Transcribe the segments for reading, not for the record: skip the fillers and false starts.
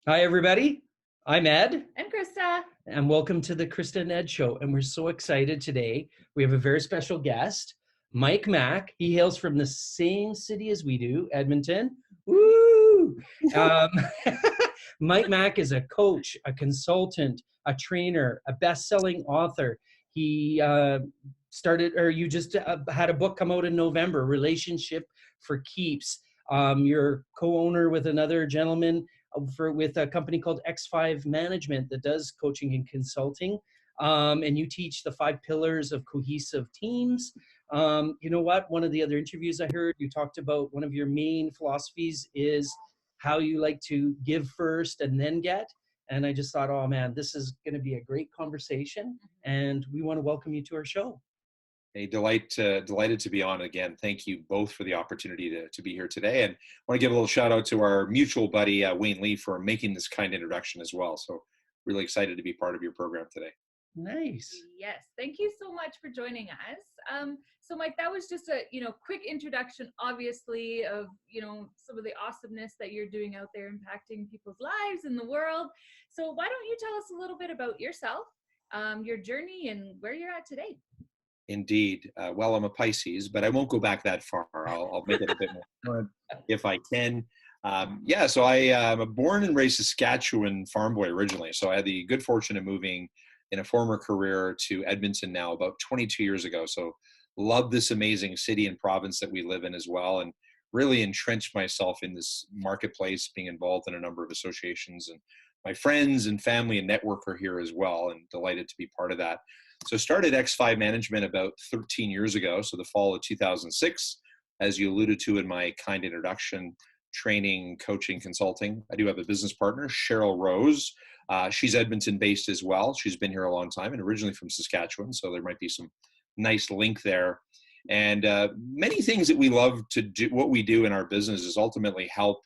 Hi, everybody. I'm Ed, And Krista. and welcome to the Krista and Ed Show. And we're so excited today. We have a very special guest, Mike Mack. He hails from the same city as we do, Edmonton. Woo! Um, Mike Mack is a coach, a consultant, a trainer, a best-selling author. He you just had a book come out in November, Relationship for Keeps. You're co-owner with another gentleman with a company called X5 Management that does coaching and consulting. And you teach the 5 pillars of cohesive teams. You know what? One of the other interviews I heard, you talked about one of your main philosophies is how you like to give first and then get. And I just thought, oh man, this is going to be a great conversation. And we want to welcome you to our show. A delighted to be on again. Thank you both for the opportunity to be here today. And I want to give a little shout out to our mutual buddy, Wayne Lee, for making this kind introduction as well. So really excited to be part of your program today. Nice. Yes, thank you so much for joining us. So Mike, that was just a quick introduction, obviously, of some of the awesomeness that you're doing out there, impacting people's lives in the world. So why don't you tell us a little bit about yourself, your journey, and where you're at today? Indeed. Well, I'm a Pisces, but I won't go back that far. I'll make it a bit more fun if I can. So I am a born and raised Saskatchewan farm boy originally. So I had the good fortune of moving in a former career to Edmonton now about 22 years ago. So love this amazing city and province that we live in as well, and really entrenched myself in this marketplace, being involved in a number of associations, and my friends and family and network are here as well, and delighted to be part of that. So started X5 Management about 13 years ago, so the fall of 2006, as you alluded to in my kind introduction, training, coaching, consulting. I do have a business partner, Cheryl Rose. She's Edmonton-based as well. She's been here a long time and originally from Saskatchewan, so there might be some nice link there. And many things that we love to do, what we do in our business is ultimately help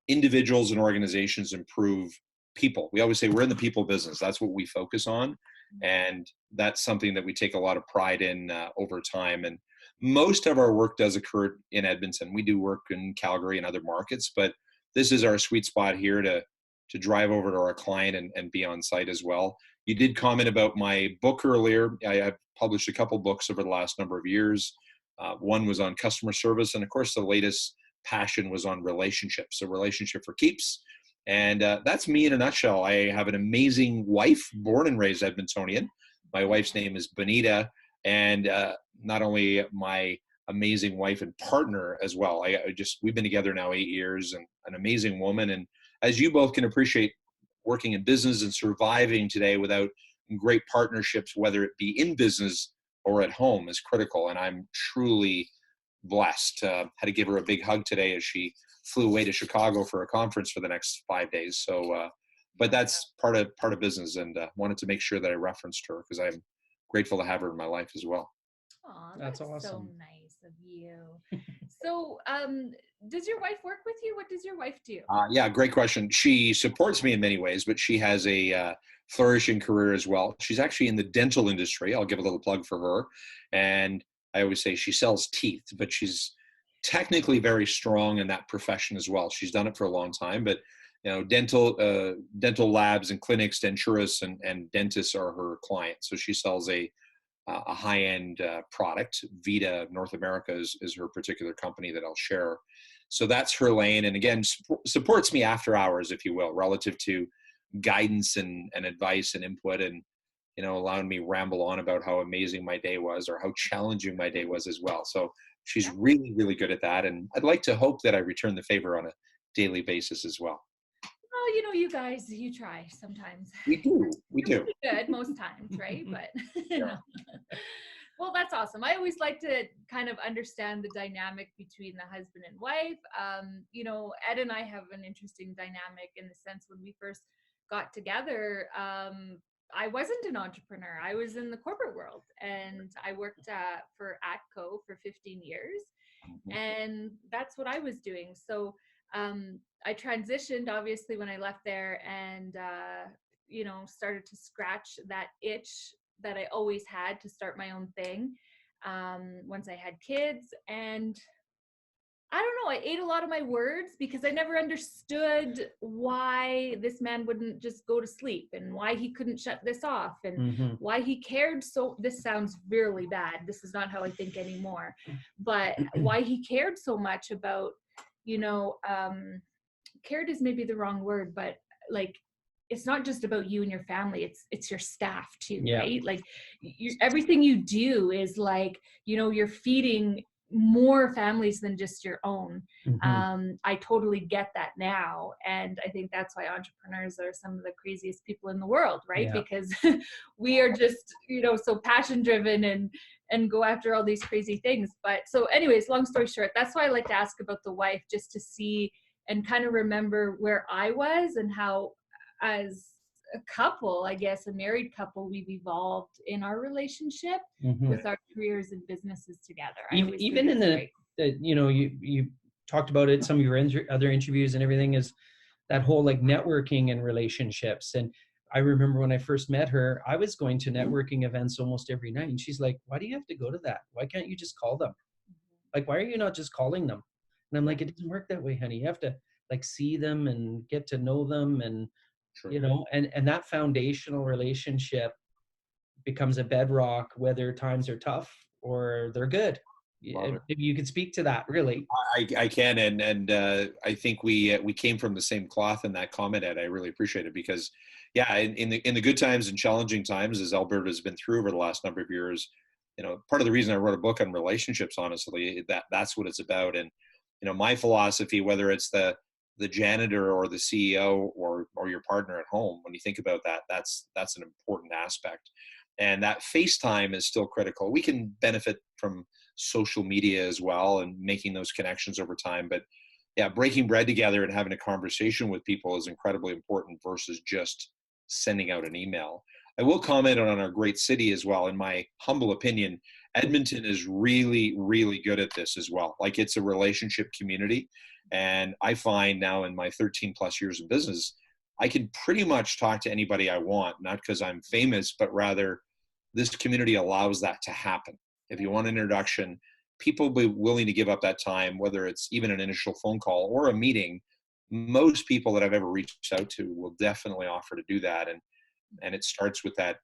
individuals and organizations improve people. We always say we're in the people business. That's what we focus on. And that's something that we take a lot of pride in over time. And most of our work does occur in Edmonton. We do work in Calgary and other markets, but this is our sweet spot here to drive over to our client and be on site as well. You did comment about my book earlier. I've published a couple books over the last number of years. One was on customer service, and of course the latest passion was on relationships. So Relationship for Keeps. And that's me in a nutshell. I have an amazing wife, born and raised Edmontonian. My wife's name is Bonita, and not only my amazing wife and partner as well. We've been together now 8 years, and an amazing woman. And as you both can appreciate, working in business and surviving today without great partnerships, whether it be in business or at home, is critical. And I'm truly blessed. Had to give her a big hug today as she flew away to Chicago for a conference for the next 5 days. So, but that's part of business, and wanted to make sure that I referenced her because I'm grateful to have her in my life as well. Aw, That's that's awesome. so nice of you. So, does your wife work with you? What does your wife do? Yeah, great question. She supports me in many ways, but she has a flourishing career as well. She's actually in the dental industry. I'll give a little plug for her. And I always say she sells teeth, but she's technically very strong in that profession as well. She's done it for a long time, but dental labs and clinics, denturists and dentists are her clients. So she sells a high-end product. Vita North America is her particular company that I'll share. So that's her lane. And again, supports me after hours, if you will, relative to guidance and advice and input, and allowing me ramble on about how amazing my day was or how challenging my day was as well. So she's really, really good at that. And I'd like to hope that I return the favor on a daily basis as well. Well, you guys, you try sometimes. We do. You're pretty good most times, right? But Yeah. Well, that's awesome. I always like to kind of understand the dynamic between the husband and wife. Ed and I have an interesting dynamic in the sense when we first got together, I wasn't an entrepreneur. I was in the corporate world, and I worked for ATCO for 15 years, and that's what I was doing. So I transitioned obviously when I left there, and started to scratch that itch that I always had to start my own thing once I had kids. And I don't know, I ate a lot of my words because I never understood why this man wouldn't just go to sleep and why he couldn't shut this off and why he cared so, this sounds really bad, this is not how I think anymore, but why he cared so much about, you know, cared is maybe the wrong word, but like, it's not just about you and your family, it's your staff too, right? Like everything you do is like, you know, you're feeding more families than just your own. I totally get that now. And I think that's why entrepreneurs are some of the craziest people in the world, right? Because we are just, you know, so passion driven and go after all these crazy things. But so anyways, long story short, that's why I like to ask about the wife, just to see and kind of remember where I was and how, as a couple, I guess a married couple, we've evolved in our relationship with our careers and businesses together. Even in the you know, you talked about it, some of your other interviews and everything, is that whole like networking and relationships. And I remember when I first met her, I was going to networking events almost every night. And she's like, why do you have to go to that? Why can't you just call them? Like, why are you not just calling them? And I'm like, it doesn't work that way, honey. You have to like see them and get to know them. And you know, and that foundational relationship becomes a bedrock, whether times are tough or they're good. Maybe you could speak to that, really. I can, and I think we came from the same cloth in that comment, Ed. I really appreciate it because, yeah, in the good times and challenging times, as Alberta has been through over the last number of years, you know, part of the reason I wrote a book on relationships, honestly, that's what it's about. And you know, my philosophy, whether it's the janitor or the CEO or your partner at home, when you think about that, that's an important aspect. And that FaceTime is still critical. We can benefit from social media as well and making those connections over time. But yeah, breaking bread together and having a conversation with people is incredibly important versus just sending out an email. I will comment on our great city as well. In my humble opinion, Edmonton is really, really good at this as well. Like, it's a relationship community. And I find now in my 13 plus years of business, I can pretty much talk to anybody I want, not because I'm famous, but rather this community allows that to happen. If you want an introduction, people will be willing to give up that time, whether it's even an initial phone call or a meeting. Most people that I've ever reached out to will definitely offer to do that. And it starts with that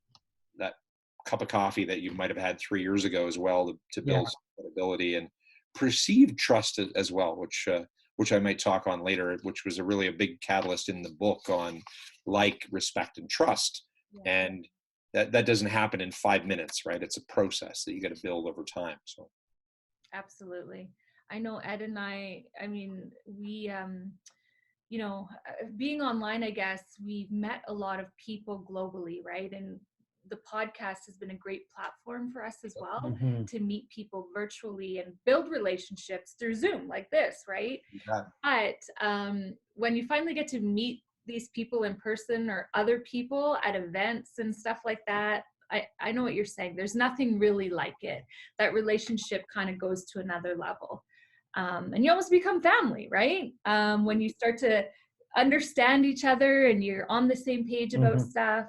cup of coffee that you might have had 3 years ago as well, to build credibility and perceived trust as well, which I might talk on later, which was really a big catalyst in the book on like, respect, and trust. And that doesn't happen in 5 minutes, right? It's a process that you got to build over time. So absolutely. I know Ed and I mean, we, you know, being online, I guess we've met a lot of people globally, right? And the podcast has been a great platform for us as well, to meet people virtually and build relationships through Zoom like this, right? But when you finally get to meet these people in person or other people at events and stuff like that, I know what you're saying. There's nothing really like it. That relationship kind of goes to another level. And you almost become family, right? When you start to understand each other and you're on the same page about stuff.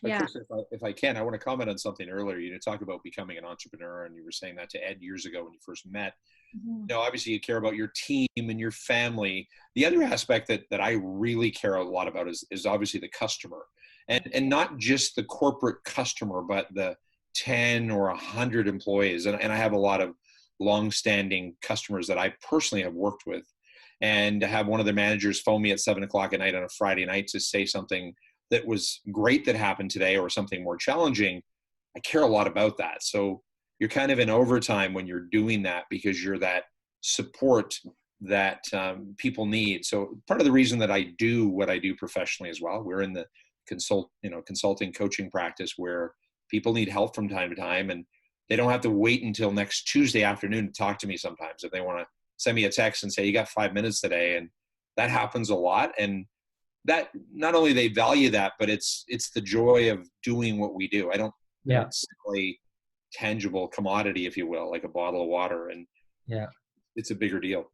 Krista, if I can, I want to comment on something earlier. You talk about becoming an entrepreneur, and you were saying that to Ed years ago when you first met. You know, obviously you care about your team and your family. The other aspect that I really care a lot about is obviously the customer, and not just the corporate customer, but the 10 or 100 employees. And I have a lot of long-standing customers that I personally have worked with, and to have one of their managers phone me at 7 o'clock at night on a Friday night to say something that was great that happened today or something more challenging, I care a lot about that. So you're kind of in overtime when you're doing that, because you're that support that people need. So part of the reason that I do what I do professionally as well, we're in the consulting coaching practice where people need help from time to time, and they don't have to wait until next Tuesday afternoon to talk to me sometimes. If they want to send me a text and say, you got 5 minutes today, and that happens a lot. And that, not only they value that, but it's the joy of doing what we do. I don't, it's a tangible commodity, if you will, like a bottle of water. And it's a bigger deal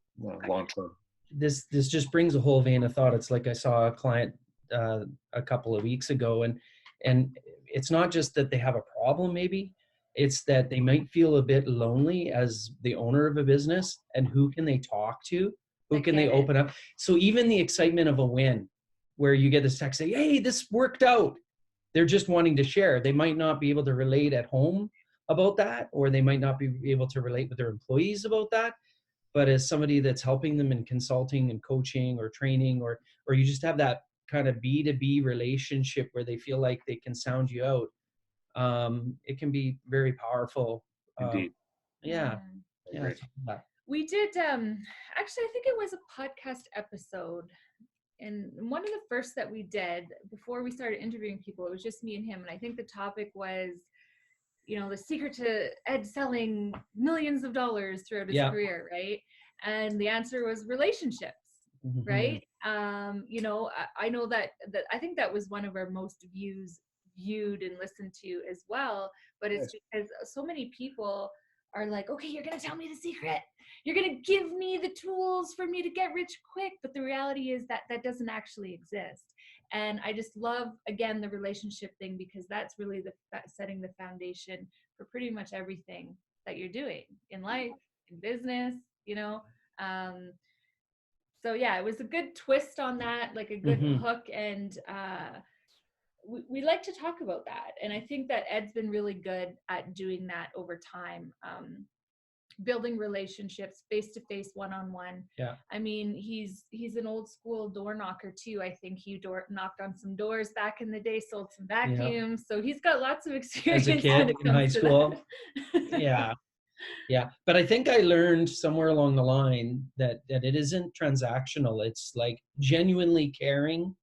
long term. This just brings a whole vein of thought. It's like I saw a client a couple of weeks ago, and it's not just that they have a problem maybe, It's that they might feel a bit lonely as the owner of a business, and who can they talk to? Who can they open up? So even the excitement of a win, where you get this text say, hey, this worked out. They're just wanting to share. They might not be able to relate at home about that, or they might not be able to relate with their employees about that. But as somebody that's helping them in consulting and coaching or training, or you just have that kind of B2B relationship where they feel like they can sound you out, it can be very powerful. Indeed. Yeah. Yeah. We did, actually, I think it was a podcast episode. And one of the first that we did before we started interviewing people, it was just me and him. And I think the topic was, you know, the secret to Ed selling millions of dollars throughout his career, right? And the answer was relationships, right? You know, I know that I think that was one of our most viewed and listened to as well. But it's because so many people are like, okay, you're going to tell me the secret. You're going to give me the tools for me to get rich quick. But the reality is that that doesn't actually exist. And I just love, again, the relationship thing, because that's really setting the foundation for pretty much everything that you're doing in life, in business, you know. So yeah, it was a good twist on that, like a good hook. And we like to talk about that. And I think that Ed's been really good at doing that over time. Building relationships face-to-face, one-on-one. Yeah. I mean, he's an old school door knocker too. I think he knocked on some doors back in the day, sold some vacuums. So he's got lots of experience. As a kid in high school. Yeah. But I think I learned somewhere along the line that it isn't transactional. It's like genuinely caring,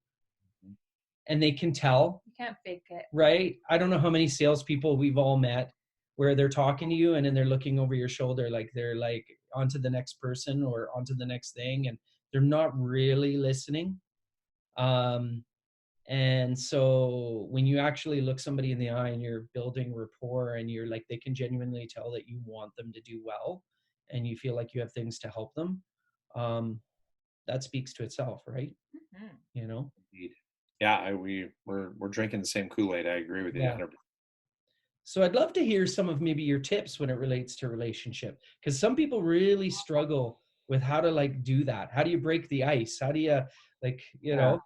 and they can tell. You can't fake it. Right? I don't know how many salespeople we've all met where they're talking to you and then they're looking over your shoulder, like they're like onto the next person or onto the next thing, and they're not really listening. And so when you actually look somebody in the eye and you're building rapport, and you're like, they can genuinely tell that you want them to do well and you feel like you have things to help them, that speaks to itself, right? You know? Indeed. Yeah, we're drinking the same Kool-Aid. I agree with you. Yeah. So I'd love to hear some of maybe your tips when it relates to relationship, because some people really struggle with how to like do that. How do you break the ice? How do you like, you know?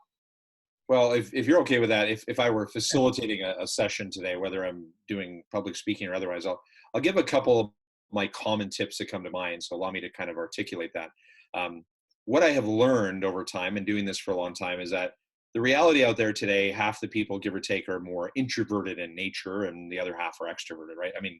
Well, if you're okay with that, if I were facilitating a session today, whether I'm doing public speaking or otherwise, I'll give a couple of my common tips that come to mind. So allow me to kind of articulate that. What I have learned over time and doing this for a long time is that the reality out there today, half the people, give or take, are more introverted in nature and the other half are extroverted, right? I mean,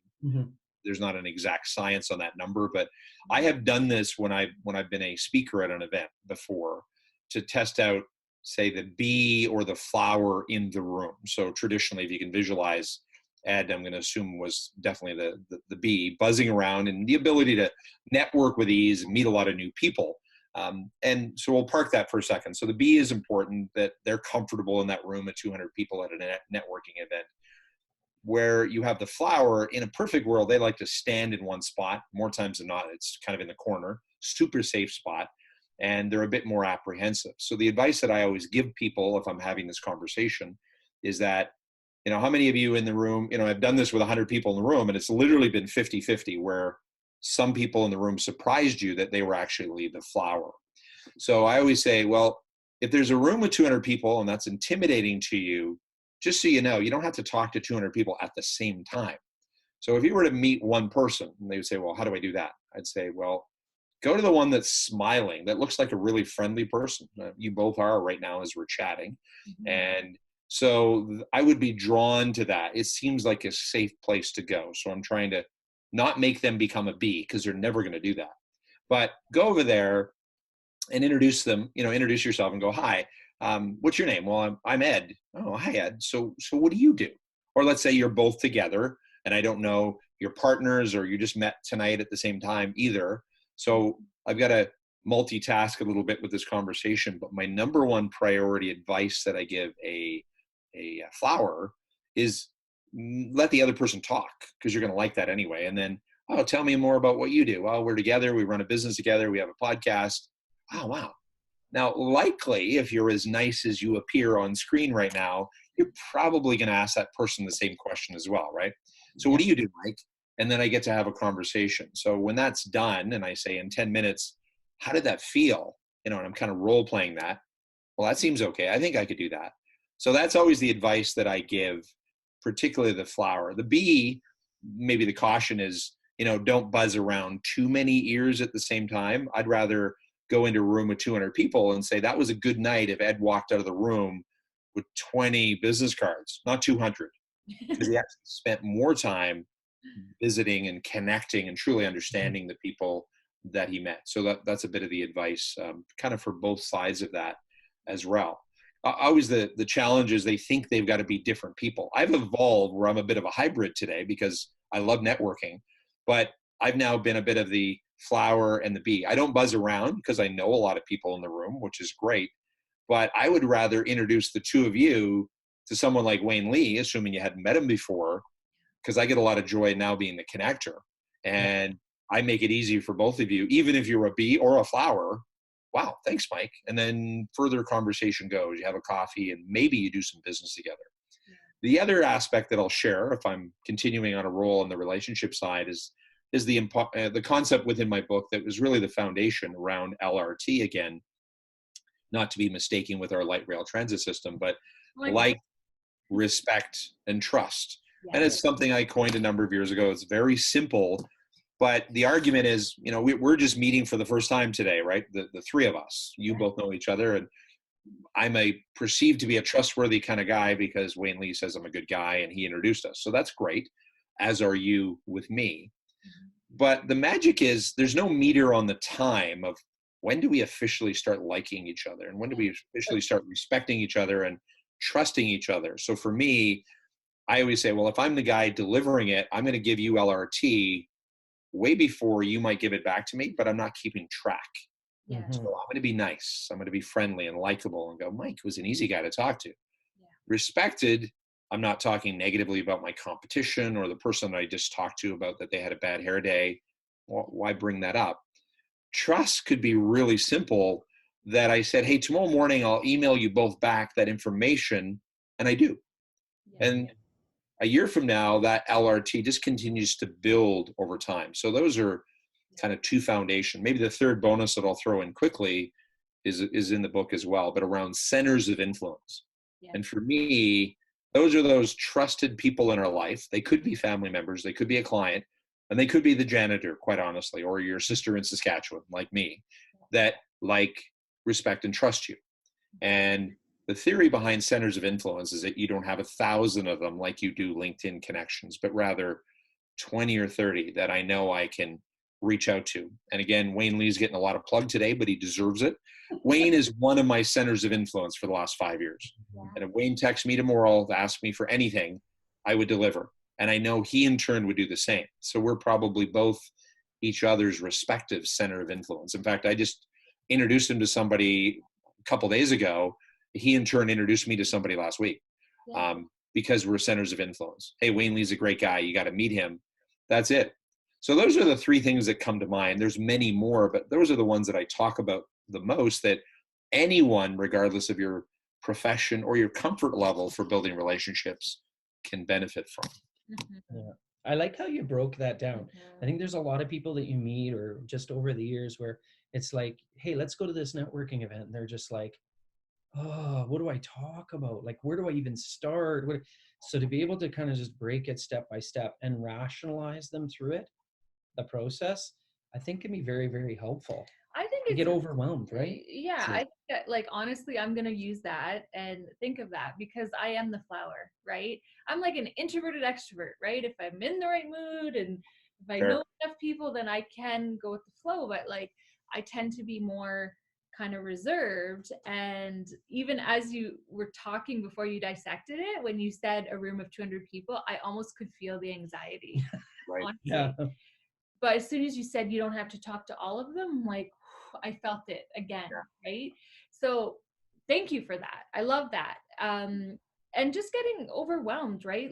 there's not an exact science on that number, but I have done this when I've been a speaker at an event before to test out, say, the bee or the flower in the room. So traditionally, if you can visualize, Ed, I'm going to assume, was definitely the bee buzzing around, and the ability to network with ease and meet a lot of new people. And so we'll park that for a second. So the bee is important, that they're comfortable in that room of 200 people at a networking event. Where you have the flower, in a perfect world, they like to stand in one spot. More times than not, it's kind of in the corner, super safe spot. And they're a bit more apprehensive. So the advice that I always give people if I'm having this conversation is that, you know, how many of you in the room, you know, I've done this with 100 people in the room, and it's literally been 50-50, where some people in the room surprised you that they were actually the flower. So I always say, well, if there's a room with 200 people and that's intimidating to you, just so you know, you don't have to talk to 200 people at the same time. So if you were to meet one person and they would say, well, how do I do that? I'd say, well, go to the one that's smiling, that looks like a really friendly person. You both are right now as we're chatting. And so I would be drawn to that. It seems like a safe place to go. So I'm trying to not make them become a bee, because they're never going to do that. But go over there and introduce them, you know, introduce yourself and go, hi, what's your name? Well, I'm Ed. Oh, hi, Ed. So what do you do? Or let's say you're both together and I don't know your partners, or you just met tonight at the same time either. So I've got to multitask a little bit with this conversation, but my number one priority advice that I give a flower is let the other person talk, because you're going to like that anyway. And then, oh, tell me more about what you do. Well, we're together. We run a business together. We have a podcast. Oh, wow. Now, likely, if you're as nice as you appear on screen right now, you're probably going to ask that person the same question as well, right? So what do you do, Mike? And then I get to have a conversation. So when that's done, and I say in 10 minutes, how did that feel? And I'm kind of role playing that. Well, that seems okay. I think I could do that. So that's always the advice that I give, particularly the flower. The bee, maybe the caution is, don't buzz around too many ears at the same time. I'd rather go into a room with 200 people and say, that was a good night if Ed walked out of the room with 20 business cards, not 200, because he actually spent more time visiting and connecting and truly understanding the people that he met. So that's a bit of the advice, kind of for both sides of that as well. Always the challenge is they think they've got to be different people. I've evolved where I'm a bit of a hybrid today because I love networking, but I've now been a bit of the flower and the bee. I don't buzz around because I know a lot of people in the room, which is great, but I would rather introduce the two of you to someone like Wayne Lee, assuming you hadn't met him before, because I get a lot of joy now being the connector. And I make it easy for both of you, even if you're a bee or a flower. Wow, thanks, Mike. And then further conversation goes. You have a coffee and maybe you do some business together. The other aspect that I'll share, if I'm continuing on a role on the relationship side, is the concept within my book that was really the foundation around LRT again, not to be mistaken with our light rail transit system, but like, respect, and trust. And it's something I coined a number of years ago. It's very simple, but the argument is, we're just meeting for the first time today, right? The three of us. You both know each other, and I'm perceived to be a trustworthy kind of guy because Wayne Lee says I'm a good guy and he introduced us. So that's great, as are you with me. But the magic is there's no meter on the time of when do we officially start liking each other and when do we officially start respecting each other and trusting each other. So for me, I always say, well, if I'm the guy delivering it, I'm going to give you LRT way before you might give it back to me, but I'm not keeping track. So I'm going to be nice. I'm going to be friendly and likable and go, Mike was an easy guy to talk to. Respected, I'm not talking negatively about my competition or the person that I just talked to about that they had a bad hair day. Well, why bring that up? Trust could be really simple, that I said, hey, tomorrow morning I'll email you both back that information, and I do. And a year from now, that LRT just continues to build over time. So those are kind of two foundation. Maybe the third bonus that I'll throw in quickly is in the book as well, but around centers of influence. And for me, those are those trusted people in our life. They could be family members, they could be a client, and they could be the janitor, quite honestly, or your sister in Saskatchewan, like me, that respect and trust you. And the theory behind centers of influence is that you don't have 1,000 of them like you do LinkedIn connections, but rather 20 or 30 that I know I can reach out to. And again, Wayne Lee's getting a lot of plug today, but he deserves it. Wayne is one of my centers of influence for the last 5 years. And if Wayne texts me tomorrow to ask me for anything, I would deliver. And I know he in turn would do the same. So we're probably both each other's respective center of influence. In fact, I just introduced him to somebody a couple days ago. He in turn introduced me to somebody last week, because we're centers of influence. Hey, Wayne Lee's a great guy. You got to meet him. That's it. So those are the three things that come to mind. There's many more, but those are the ones that I talk about the most, that anyone, regardless of your profession or your comfort level for building relationships, can benefit from. I like how you broke that down. I think there's a lot of people that you meet or just over the years where it's like, hey, let's go to this networking event. And they're just like, oh, what do I talk about? Like, where do I even start? So to be able to kind of just break it step by step and rationalize them through it, the process, I think can be very, very helpful. I think you get overwhelmed, right? Yeah, I think that, honestly, I'm going to use that and think of that because I am the flower, right? I'm like an introverted extrovert, right? If I'm in the right mood and if I know enough people, then I can go with the flow. But I tend to be more kind of reserved. And even as you were talking before you dissected it, when you said a room of 200 people, I almost could feel the anxiety. Honestly. But as soon as you said you don't have to talk to all of them, I felt it again, right? So thank you for that. I love that. And just getting overwhelmed, right?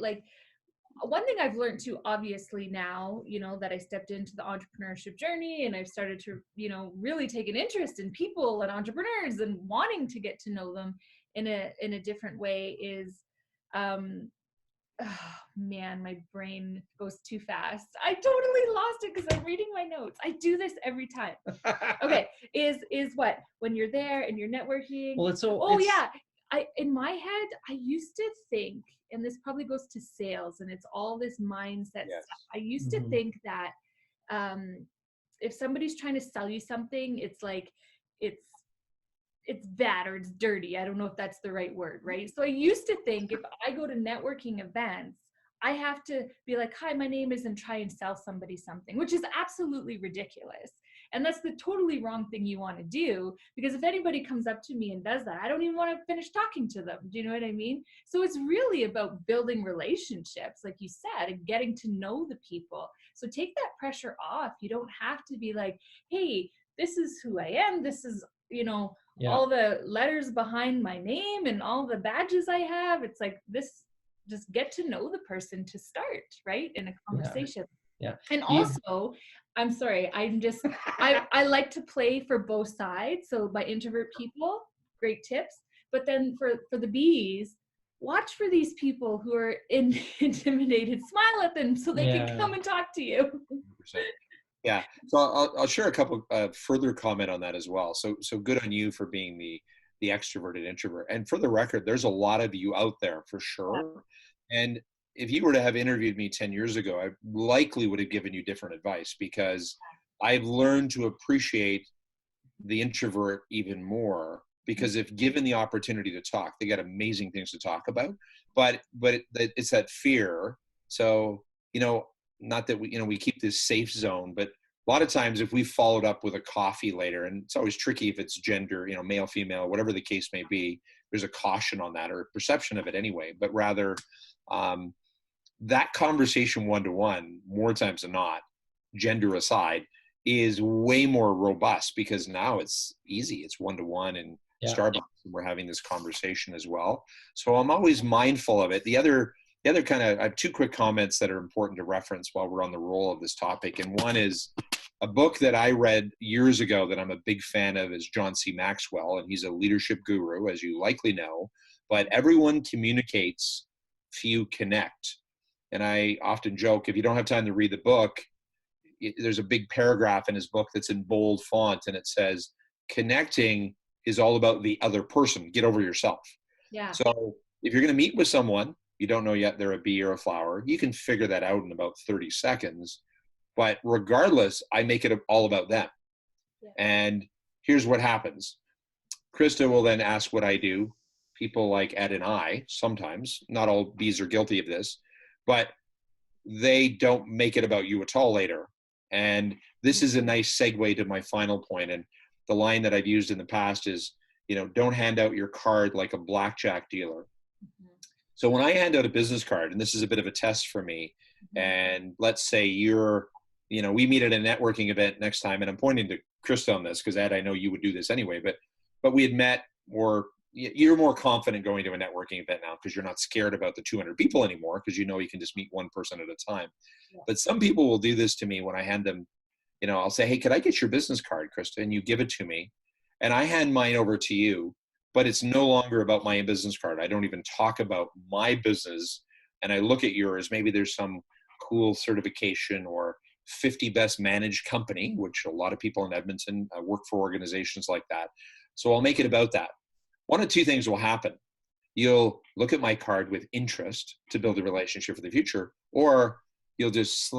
One thing I've learned too, obviously now, that I stepped into the entrepreneurship journey and I've started to, really take an interest in people and entrepreneurs and wanting to get to know them in a different way is, oh man, my brain goes too fast. I totally lost it because I'm reading my notes. I do this every time. Okay, is what? When you're there and you're networking. Well, Yeah. In my head, I used to think, and this probably goes to sales and it's all this mindset stuff. I used to think that if somebody's trying to sell you something, it's like it's bad or it's dirty. I don't know if that's the right word, right? So I used to think if I go to networking events, I have to be like, hi, my name is, and try and sell somebody something, which is absolutely ridiculous. And that's the totally wrong thing you want to do, because if anybody comes up to me and does that, I don't even want to finish talking to them. Do you know what I mean? So it's really about building relationships, like you said, and getting to know the people. So take that pressure off. You don't have to be like, hey, this is who I am. This is, all the letters behind my name and all the badges I have. It's like this, just get to know the person to start, right? In a conversation. Yeah. And also, I'm sorry, I like to play for both sides. So by introvert people, great tips. But then for the B's, watch for these people who are intimidated, smile at them so they can come and talk to you. 100%. Yeah, so I'll share a couple further comment on that as well. So good on you for being the extroverted introvert. And for the record, there's a lot of you out there for sure. And if you were to have interviewed me 10 years ago, I likely would have given you different advice, because I've learned to appreciate the introvert even more, because if given the opportunity to talk, they got amazing things to talk about, but it's that fear. So, not that we keep this safe zone, but a lot of times if we followed up with a coffee later, and it's always tricky if it's gender, male, female, whatever the case may be, there's a caution on that, or a perception of it anyway, but rather that conversation one-to-one, more times than not, gender aside, is way more robust, because now it's easy. It's one-to-one, and Starbucks, and we're having this conversation as well. So I'm always mindful of it. The other I have two quick comments that are important to reference while we're on the roll of this topic. And one is a book that I read years ago that I'm a big fan of is John C. Maxwell, and he's a leadership guru, as you likely know, but everyone communicates, few connect. And I often joke, if you don't have time to read the book, there's a big paragraph in his book that's in bold font, and it says, connecting is all about the other person. Get over yourself. Yeah. So if you're going to meet with someone, you don't know yet they're a bee or a flower, you can figure that out in about 30 seconds. But regardless, I make it all about them. Yeah. And here's what happens. Krista will then ask what I do. People like Ed and I, sometimes, not all bees are guilty of this, but they don't make it about you at all later. And this is a nice segue to my final point. And the line that I've used in the past is, don't hand out your card like a blackjack dealer. So when I hand out a business card, and this is a bit of a test for me, and let's say we meet at a networking event next time, and I'm pointing to Krista on this because Ed, I know you would do this anyway, but we had met, or you're more confident going to a networking event now because you're not scared about the 200 people anymore, because you can just meet one person at a time. Yeah. But some people will do this to me when I hand them, I'll say, hey, could I get your business card, Krista? And you give it to me, and I hand mine over to you. But it's no longer about my business card. I don't even talk about my business. And I look at yours, maybe there's some cool certification or 50 best managed company, which a lot of people in Edmonton work for organizations like that. So I'll make it about that. One of two things will happen. You'll look at my card with interest to build a relationship for the future, or you'll just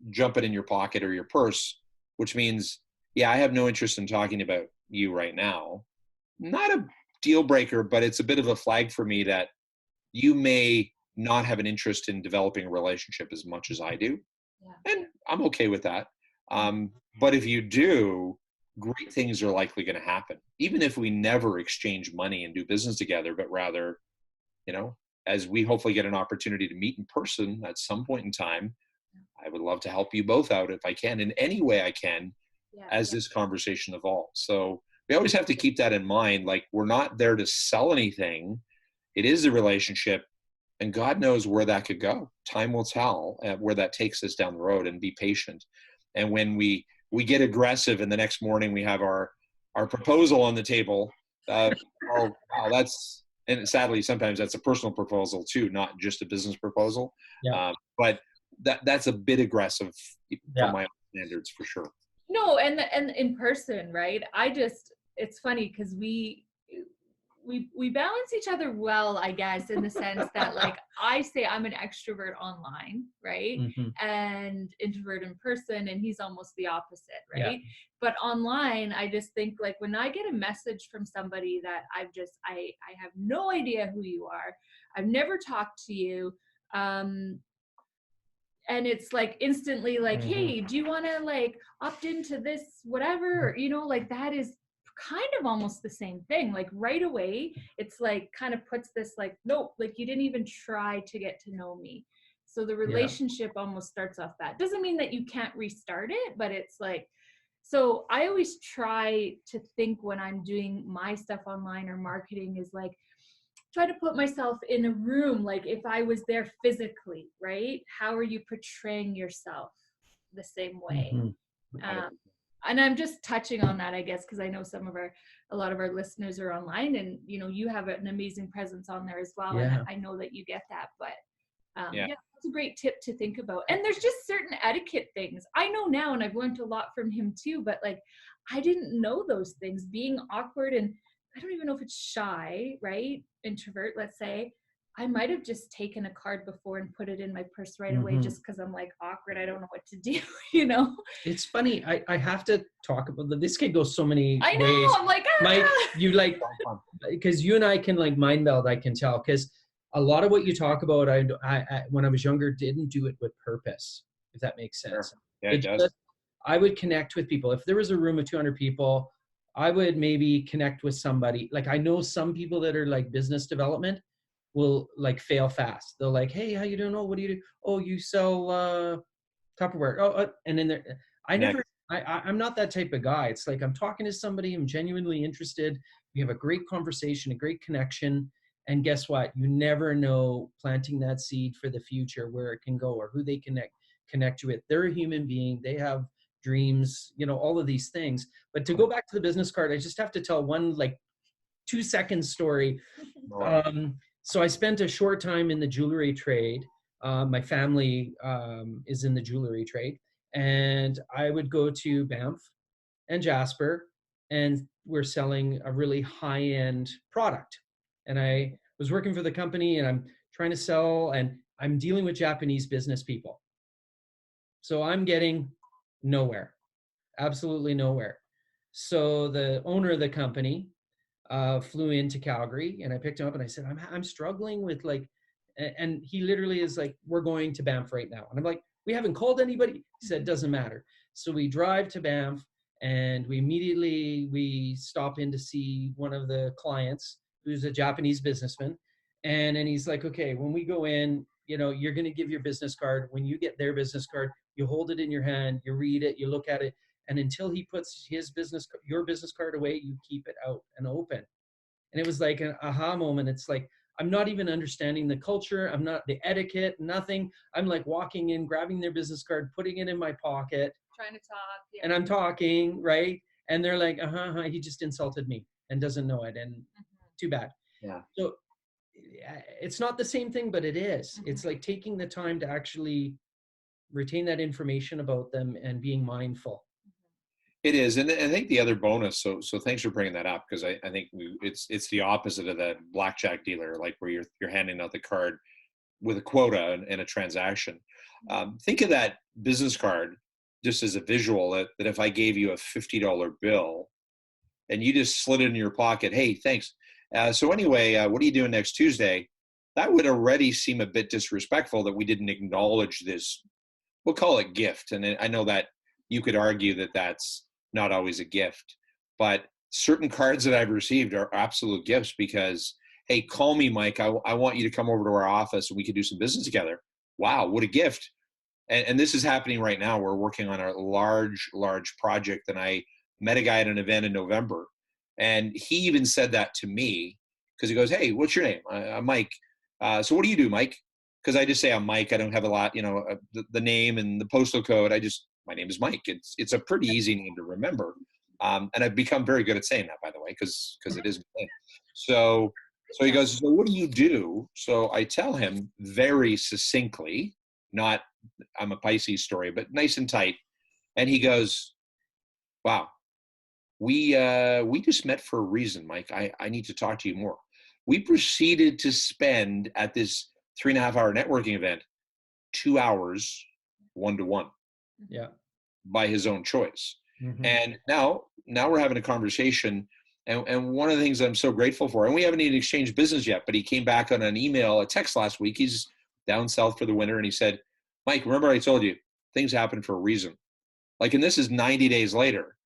jump it in your pocket or your purse, which means, I have no interest in talking about you right now. Not a deal breaker, but it's a bit of a flag for me that you may not have an interest in developing a relationship as much as I do. Yeah. And I'm okay with that. But if you do, great things are likely going to happen, even if we never exchange money and do business together, but rather, as we hopefully get an opportunity to meet in person at some point in time, I would love to help you both out if I can, in any way I can, as this conversation evolves. So we always have to keep that in mind. Like, we're not there to sell anything. It is a relationship, and God knows where that could go. Time will tell where that takes us down the road, and be patient. And when we get aggressive and the next morning we have our proposal on the table, oh, wow, that's And sadly, sometimes that's a personal proposal too, not just a business proposal. Yeah. But that's a bit aggressive Yeah. from my standards for sure. No, and in person, right? It's funny because we balance each other well, I guess, in the sense that like I say I'm an extrovert online, right? And introvert in person, and he's almost the opposite, right? Yeah. But online, I just think like when I get a message from somebody that I have no idea who you are, I've never talked to you, and it's like instantly like, hey, do you want to like opt into this whatever, you know, like that is kind of almost the same thing. Like right away it's like kind of puts this like, nope, like you didn't even try to get to know me. So the relationship almost starts off that. Doesn't mean that you can't restart it, but it's like, so I always try to think when I'm doing my stuff online or marketing is like, try to put myself in a room, like if I was there physically, right? How are you portraying yourself the same way? And I'm just touching on that, I guess, because I know a lot of our listeners are online, and you know, you have an amazing presence on there as well. And I know that you get that, but yeah, that's a great tip to think about. And there's just certain etiquette things I know now, and I've learned a lot from him too, but like, I didn't know those things, being awkward, and I don't even know if it's shy, right? Introvert, let's say. I might have just taken a card before and put it in my purse right away just because I'm like awkward. I don't know what to do, you know? It's funny. I have to talk about this. Could go so many I know. ways. I'm like, Mike, you like, because you and I can like mind meld, I can tell. Because a lot of what you talk about, I when I was younger, didn't do it with purpose, if that makes sense. Sure. Yeah, it does. I would connect with people. If there was a room of 200 people, I would maybe connect with somebody. Like I know some people that are like business development will like fail fast. They'll like, hey, how you doing? Oh, what do you do? Oh, you sell Tupperware. Oh, and then I'm not that type of guy. It's like I'm talking to somebody, I'm genuinely interested. We have a great conversation, a great connection. And guess what? You never know planting that seed for the future where it can go or who they connect you with. They're a human being. They have dreams, you know, all of these things. But to go back to the business card, I just have to tell one like 2-second story. So I spent a short time in the jewelry trade. My family is in the jewelry trade, and I would go to Banff and Jasper, and we're selling a really high-end product. And I was working for the company, and I'm trying to sell, and I'm dealing with Japanese business people. So I'm getting nowhere, absolutely nowhere. So the owner of the company flew into Calgary, and I picked him up and I said, I'm struggling with like, and he literally is like, we're going to Banff right now. And I'm like, we haven't called anybody. He said, doesn't matter. So we drive to Banff, and we stop in to see one of the clients who's a Japanese businessman. And then he's like, okay, when we go in, you know, you're going to give your business card. When you get their business card, you hold it in your hand, you read it, you look at it. And until he puts your business card away, you keep it out and open. And it was like an aha moment. It's like, I'm not even understanding the culture. I'm not the etiquette, nothing. I'm like walking in, grabbing their business card, putting it in my pocket. Trying to talk. Yeah. And I'm talking, right? And they're like, he just insulted me and doesn't know it. And too bad. Yeah. So it's not the same thing, but it is. It's like taking the time to actually retain that information about them and being mindful. It is, and I think the other bonus. So thanks for bringing that up, because I think it's the opposite of that blackjack dealer, like where you're handing out the card with a quota and a transaction. Think of that business card just as a visual. That if I gave you a $50 bill, and you just slid it in your pocket, hey, thanks. So anyway, what are you doing next Tuesday? That would already seem a bit disrespectful that we didn't acknowledge this. We'll call it gift, and I know that you could argue that that's not always a gift, but certain cards that I've received are absolute gifts because, hey, call me, Mike. I want you to come over to our office and we could do some business together. Wow, what a gift. And this is happening right now. We're working on a large project, and I met a guy at an event in November, and he even said that to me because he goes, hey, what's your name? I'm Mike. So what do you do, Mike? Because I just say I'm Mike. I don't have a lot, the name and the postal code. My name is Mike. It's a pretty easy name to remember. And I've become very good at saying that, by the way, because it is my name. So So he goes, so what do you do? So I tell him very succinctly, not I'm a Pisces story, but nice and tight. And he goes, wow, we just met for a reason, Mike. I need to talk to you more. We proceeded to spend at this 3.5-hour networking event 2 hours one-to-one. Yeah. By his own choice. And now we're having a conversation. And one of the things I'm so grateful for, and we haven't even exchanged business yet, but he came back on an email, a text last week. He's down south for the winter. And he said, Mike, remember I told you things happen for a reason. Like, and this is 90 days later.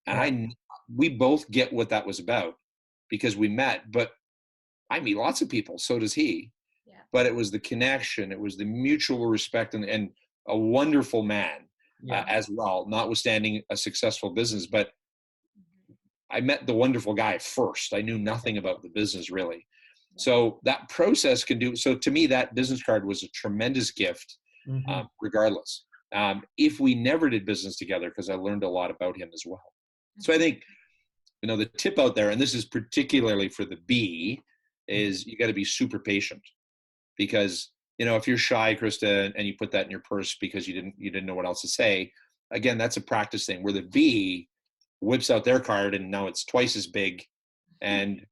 And we both get what that was about because we met, but I meet lots of people. So does he. Yeah. But it was the connection. It was the mutual respect and a wonderful man. As well, notwithstanding a successful business. But I met the wonderful guy first. I knew nothing about the business really. So that process can do, so to me, that business card was a tremendous gift, regardless. If we never did business together, because I learned a lot about him as well. So I think, the tip out there, and this is particularly for the B, is you got to be super patient. Because if you're shy, Krista, and you put that in your purse because you didn't know what else to say, again, that's a practice thing. Where the B whips out their card and now it's twice as big. And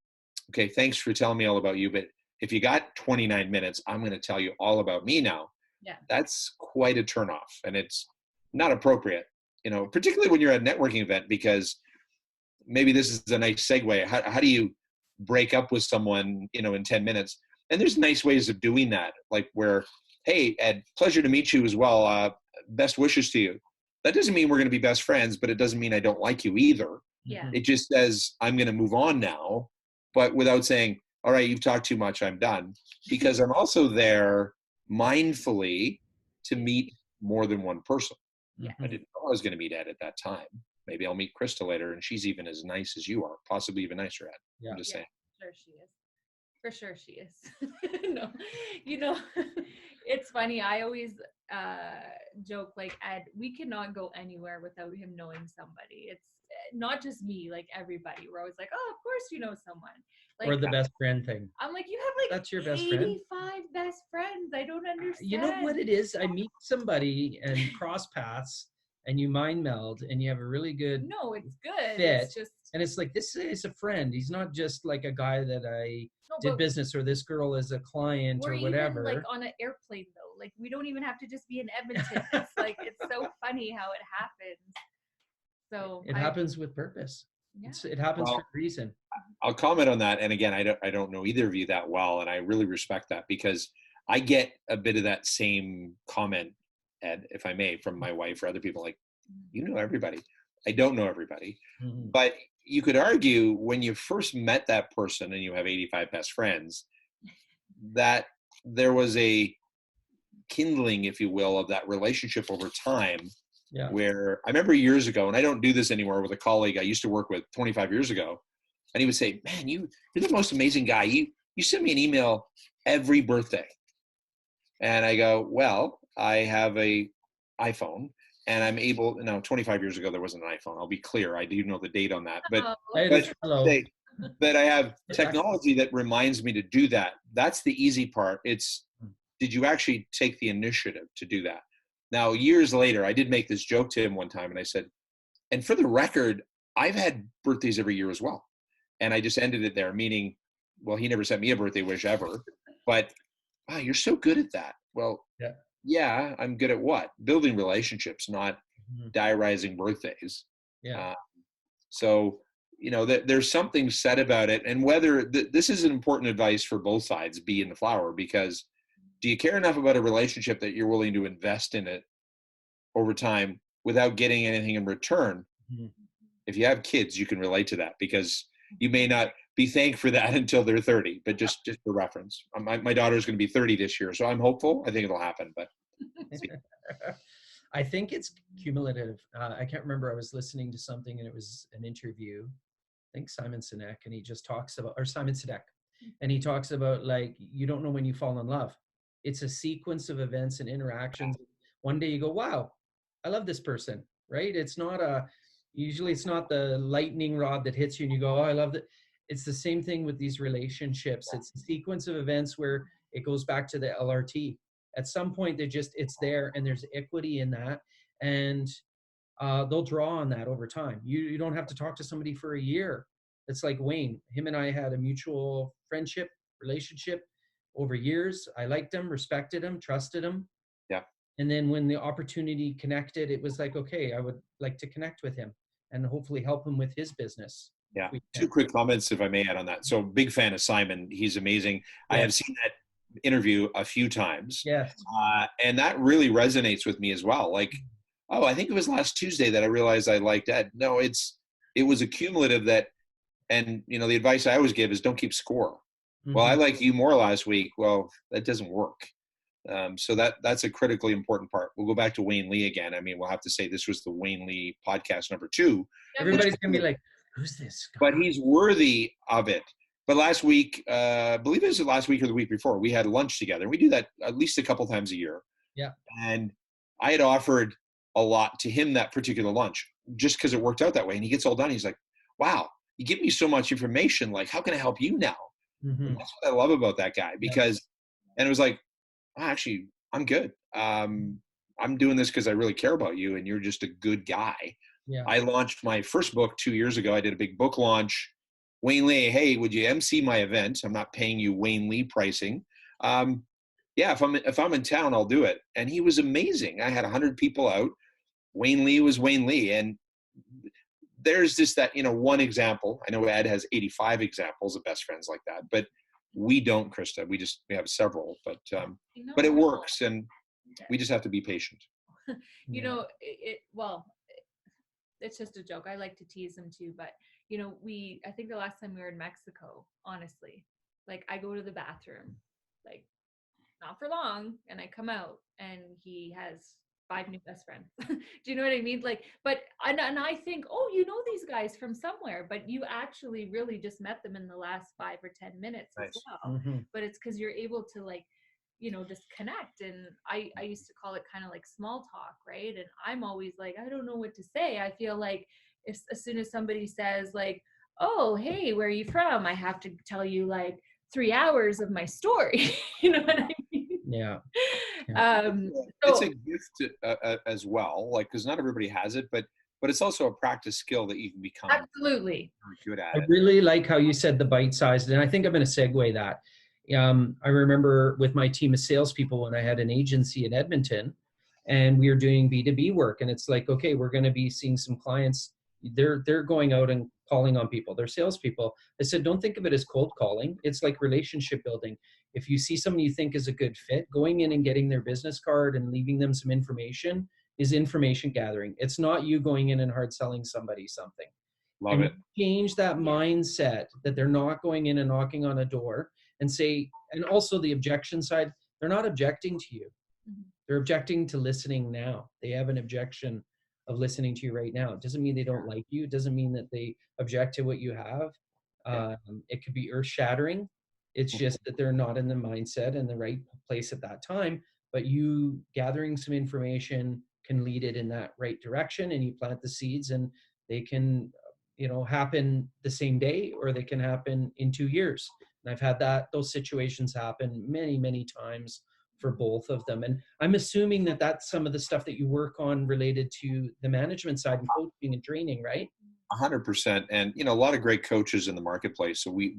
okay, thanks for telling me all about you, but if you got 29 minutes, I'm going to tell you all about me now. Yeah, that's quite a turnoff, and it's not appropriate. Particularly when you're at a networking event, because maybe this is a nice segue. How do you break up with someone, in 10 minutes? And there's nice ways of doing that, like where, hey, Ed, pleasure to meet you as well. Best wishes to you. That doesn't mean we're going to be best friends, but it doesn't mean I don't like you either. Yeah. It just says I'm going to move on now, but without saying, all right, you've talked too much, I'm done. Because I'm also there mindfully to meet more than one person. Yeah. I didn't know I was going to meet Ed at that time. Maybe I'll meet Krista later, and she's even as nice as you are, possibly even nicer, Ed. Yeah. I'm just saying. Sure she is. For sure she is. No, it's funny. I always joke, like, Ed, we cannot go anywhere without him knowing somebody. It's not just me, like everybody. We're always like, oh, of course you know someone. Like, or the best friend thing. I'm like, you have like that's your best 85 friend? Best friends. I don't understand. You know what it is? I meet somebody and cross paths and you mind meld and you have a really good it's good fit. It's just, and it's like, this is a friend. He's not just like a guy that I did business, or this girl is a client or whatever. Even, like, on an airplane though, like we don't even have to just be in Edmonton. It's like, it's so funny how it happens. So it happens with purpose. Yeah. It happens for a reason. I'll comment on that. And again, I don't know either of you that well, and I really respect that, because I get a bit of that same comment, Ed, if I may, from my wife or other people, like, you know everybody. I don't know everybody. Mm-hmm. But you could argue when you first met that person and you have 85 best friends, that there was a kindling, if you will, of that relationship over time. Yeah. Where I remember years ago, and I don't do this anymore, with a colleague I used to work with 25 years ago, and he would say, man, you're the most amazing guy. You send me an email every birthday. And I go, well, I have a iPhone, and I'm able, 25 years ago, there wasn't an iPhone. I'll be clear. I do know the date on that. But I have technology that reminds me to do that. That's the easy part. It's, did you actually take the initiative to do that? Now, years later, I did make this joke to him one time, and I said, and for the record, I've had birthdays every year as well. And I just ended it there, meaning, well, he never sent me a birthday wish ever, but wow, you're so good at that. Well, yeah, I'm good at what? Building relationships, not diarizing birthdays. Yeah. So, there's something said about it. And whether this is an important advice for both sides, B and the flower, because do you care enough about a relationship that you're willing to invest in it over time without getting anything in return? Mm-hmm. If you have kids, you can relate to that, because you may not be thanked for that until they're 30, but just for reference. My daughter's going to be 30 this year, so I'm hopeful. I think it'll happen, but. I think it's cumulative. I can't remember. I was listening to something and it was an interview. I think Simon Sinek, and he just talks about, or Simon Sinek, and he talks about, like, you don't know when you fall in love. It's a sequence of events and interactions. One day you go, wow, I love this person, right? It's not usually it's not the lightning rod that hits you and you go, oh, I love it. it's the same thing with these relationships. It's a sequence of events where it goes back to the LRT. At some point, it's there, and there's equity in that, and they'll draw on that over time. You don't have to talk to somebody for a year. It's like Wayne. Him and I had a mutual friendship, relationship over years. I liked him, respected him, trusted him. Yeah. And then when the opportunity connected, it was like, okay, I would like to connect with him and hopefully help him with his business. Yeah. Two quick comments, if I may add on that. So big fan of Simon. He's amazing. I have seen that interview a few times. Yes. And that really resonates with me as well. Like, oh, I think it was last Tuesday that I realized I liked Ed. No, it was a cumulative that, and you know, the advice I always give is don't keep score. Mm-hmm. Well, I liked you more last week. Well, that doesn't work. So that's a critically important part. We'll go back to Wayne Lee again. I mean, we'll have to say this was the Wayne Lee podcast number 2. Everybody's going to be like, who's this guy? But he's worthy of it. But last week, I believe it was last week or the week before, we had lunch together. And we do that at least a couple times a year. Yeah. And I had offered a lot to him that particular lunch just because it worked out that way. And he gets all done. He's like, wow, you give me so much information. Like, how can I help you now? Mm-hmm. That's what I love about that guy because, and it was like, oh, actually, I'm good. I'm doing this because I really care about you and you're just a good guy. Yeah. I launched my first book 2 years ago. I did a big book launch. Wayne Lee, hey, would you MC my event? I'm not paying you Wayne Lee pricing. Yeah, if I'm in town, I'll do it. And he was amazing. I had 100 people out. Wayne Lee was Wayne Lee. And there's just that, you know, one example. I know Ed has 85 examples of best friends like that, but we don't, Krista. We have several, but it works, and we just have to be patient. You know, it's just a joke. I like to tease him too, but you know, I think the last time we were in Mexico, honestly, like I go to the bathroom, like not for long, and I come out and he has 5 new best friends. Do you know what I mean? Like, and I think, oh, you know these guys from somewhere, but you actually really just met them in the last 5 or 10 minutes as well. Mm-hmm. But it's because you're able to, like, you know, just connect. And I used to call it kind of like small talk, right? And I'm always like, I don't know what to say. I feel like as soon as somebody says like, oh, hey, where are you from? I have to tell you like 3 hours of my story. You know what I mean? Yeah. It's a gift as well, like, because not everybody has it, but it's also a practice skill that you can become absolutely good at. I really like how you said the bite-sized, and I think I'm going to segue that. I remember with my team of salespeople when I had an agency in Edmonton, and we were doing B2B work, and it's like, okay, we're going to be seeing some clients. They're going out and calling on people. They're salespeople. I said, don't think of it as cold calling. It's like relationship building. If you see someone you think is a good fit, going in and getting their business card and leaving them some information is information gathering. It's not you going in and hard selling somebody something. Love it. Change that mindset that they're not going in and knocking on a door and say, and also the objection side, they're not objecting to you. Mm-hmm. They're objecting to listening now. They have an objection of listening to you right now. It doesn't mean they don't like you. It doesn't mean that they object to what you have. It could be earth shattering. It's just that they're not in the mindset and the right place at that time, but you gathering some information can lead it in that right direction, and you plant the seeds, and they can, you know, happen the same day, or they can happen in 2 years. And I've had those situations happen many, many times for both of them. And I'm assuming that that's some of the stuff that you work on related to the management side and coaching and training, right? 100%. And, you know, a lot of great coaches in the marketplace. So we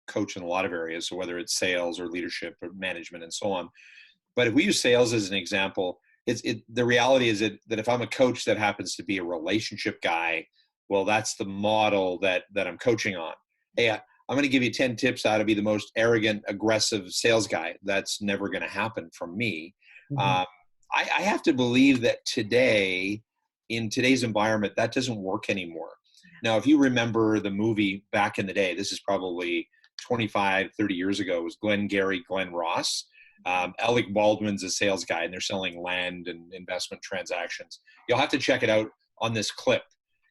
coach in a lot of areas. So whether it's sales or leadership or management and so on. But if we use sales as an example, the reality is that if I'm a coach that happens to be a relationship guy, well, that's the model that I'm coaching on. Hey, I'm going to give you 10 tips how to be the most arrogant, aggressive sales guy. That's never going to happen from me. Mm-hmm. I have to believe that in today's environment, that doesn't work anymore. Now, if you remember the movie back in the day, this is probably 25, 30 years ago, it was Glengarry Glen Ross. Alec Baldwin's a sales guy, and they're selling land and investment transactions. You'll have to check it out on this clip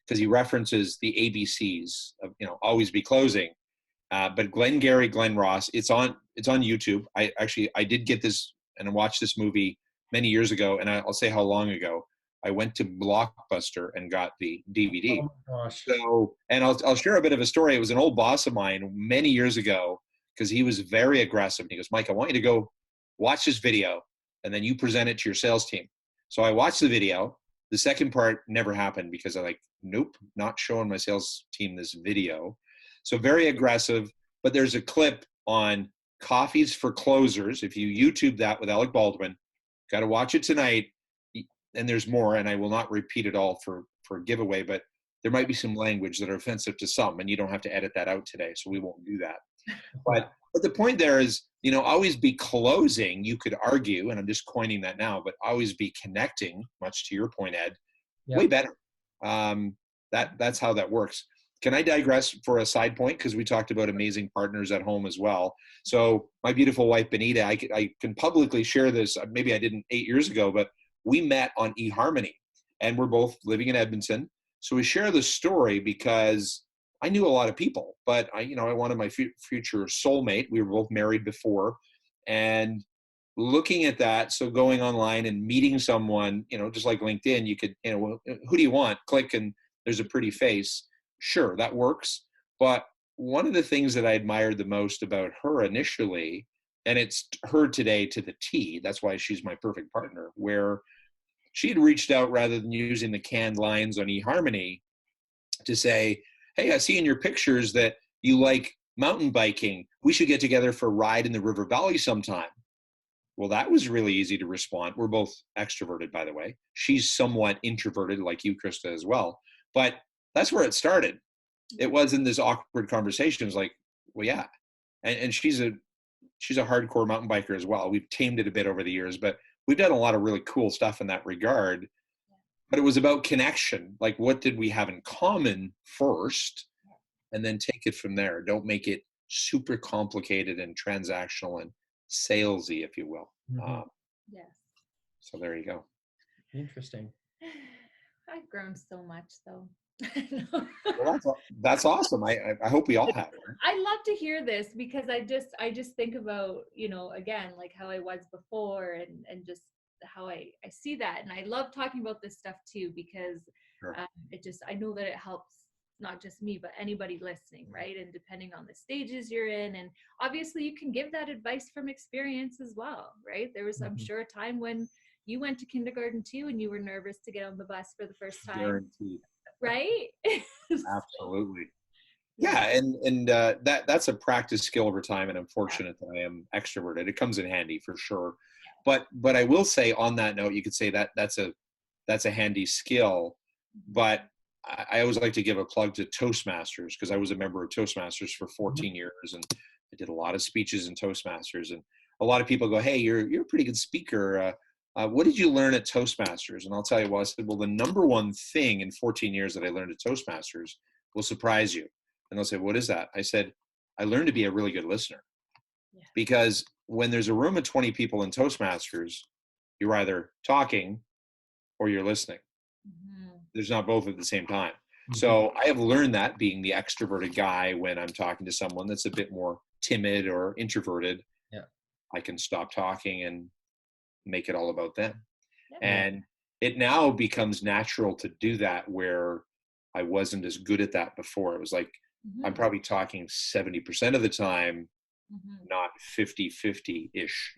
because he references the ABCs of, you know, always be closing. But Glengarry Glen Ross, it's on YouTube. I did get this and watched this movie many years ago, and I'll say how long ago. I went to Blockbuster and got the DVD. Oh my gosh. So, and I'll share a bit of a story. It was an old boss of mine many years ago, because he was very aggressive. He goes, Mike, I want you to go watch this video and then you present it to your sales team. So I watched the video. The second part never happened because I'm like, nope, not showing my sales team this video. So very aggressive, but there's a clip on Coffees for Closers. If you YouTube that with Alec Baldwin, got to watch it tonight. And there's more, and I will not repeat it all for a giveaway, but there might be some language that are offensive to some, and you don't have to edit that out today, so we won't do that. But the point there is, you know, always be closing, you could argue, and I'm just coining that now, but always be connecting, much to your point, Ed, way better. That's how that works. Can I digress for a side point? Because we talked about amazing partners at home as well. So my beautiful wife, Bonita, I can publicly share this. Maybe I didn't 8 years ago, but we met on eHarmony, and we're both living in Edmonton. So we share this story because I knew a lot of people, but I wanted my future soulmate. We were both married before, and looking at that. So going online and meeting someone, you know, just like LinkedIn, you could, who do you want? Click and there's a pretty face. Sure, that works. But one of the things that I admired the most about her initially, and it's her today to the T, that's why she's my perfect partner, where she had reached out rather than using the canned lines on eHarmony to say, hey, I see in your pictures that you like mountain biking. We should get together for a ride in the River Valley sometime. Well, that was really easy to respond. We're both extroverted, by the way. She's somewhat introverted, like you, Krista, as well. But that's where it started. It wasn't this awkward conversation. It was like, well, yeah. And she's a hardcore mountain biker as well. We've tamed it a bit over the years, but we've done a lot of really cool stuff in that regard. But it was about connection. Like, what did we have in common first? And then take it from there. Don't make it super complicated and transactional and salesy, if you will. Yes. So there you go. Interesting. I've grown so much, though. Well, that's awesome. I hope we all have it. Right? I love to hear this because I just think about, you know, again, like how I was before and just how I see that. And I love talking about this stuff too, because Sure. I know that it helps not just me, but anybody listening, right? And depending on the stages you're in. And obviously you can give that advice from experience as well, right? There was, I'm sure, a time when you went to kindergarten too and you were nervous to get on the bus for the first time. Guaranteed. Right? Absolutely. Yeah, and that's a practice skill over time, and I'm fortunate that I am extroverted. It comes in handy for sure. But I will say on that note, you could say that that's a handy skill. But I always like to give a plug to Toastmasters, because I was a member of Toastmasters for 14 years, and I did a lot of speeches in Toastmasters. And a lot of people go, "Hey, you're a pretty good speaker. What did you learn at Toastmasters?" And I'll tell you what, I said, well, the number one thing in 14 years that I learned at Toastmasters will surprise you. And they'll say, what is that? I said, I learned to be a really good listener. Yeah. Because when there's a room of 20 people in Toastmasters, you're either talking or you're listening. There's not both at the same time. So I have learned that, being the extroverted guy, when I'm talking to someone that's a bit more timid or introverted, I can stop talking and make it all about them. And it now becomes natural to do that, where I wasn't as good at that before. It was like, I'm probably talking 70% of the time, not 50-50-ish,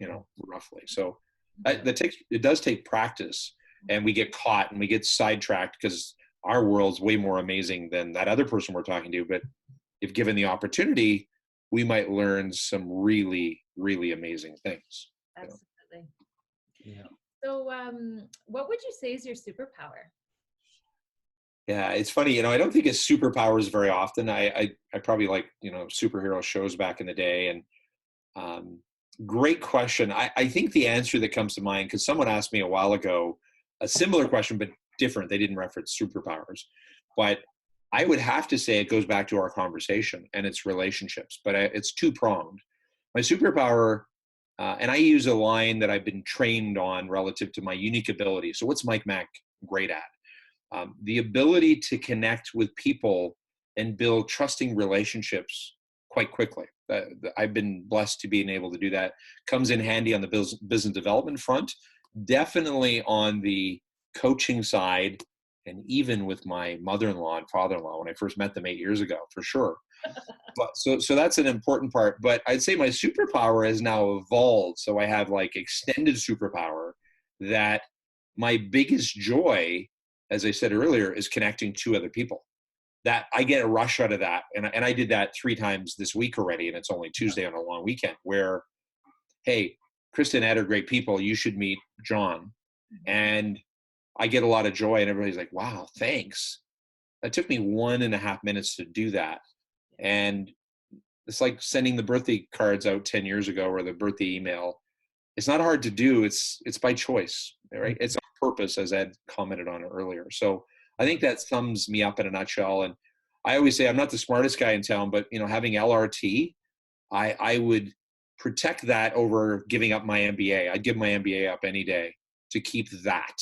roughly. So it does take practice, and we get caught and we get sidetracked because our world's way more amazing than that other person we're talking to. But if given the opportunity, we might learn some really, really amazing things. Absolutely. Yeah. So what would you say is your superpower? Yeah, it's funny, I don't think it's superpowers very often. I probably like, superhero shows back in the day. And great question. I think the answer that comes to mind, because someone asked me a while ago a similar question, but different. They didn't reference superpowers. But I would have to say it goes back to our conversation, and it's relationships. But it's two-pronged. My superpower, and I use a line that I've been trained on relative to my unique ability. So what's Mike Mack great at? The ability to connect with people and build trusting relationships quite quickly. I've been blessed to being able to do that. Comes in handy on the business development front, definitely on the coaching side, and even with my mother-in-law and father-in-law when I first met them 8 years ago, for sure. But so that's an important part. But I'd say my superpower has now evolved. So I have like extended superpower that my biggest joy, as I said earlier, is connecting to other people. That I get a rush out of that. And I did that 3 times this week already, and it's only Tuesday on a long weekend, where, hey, krista and Ed are great people. You should meet John. And I get a lot of joy, and everybody's like, wow, thanks. That took me 1.5 minutes to do that. And it's like sending the birthday cards out 10 years ago, or the birthday email. It's not hard to do. It's by choice, right? It's on purpose, as Ed commented on earlier. So I think that sums me up in a nutshell. And I always say I'm not the smartest guy in town, but having LRT, I would protect that over giving up my MBA. I'd give my MBA up any day to keep that.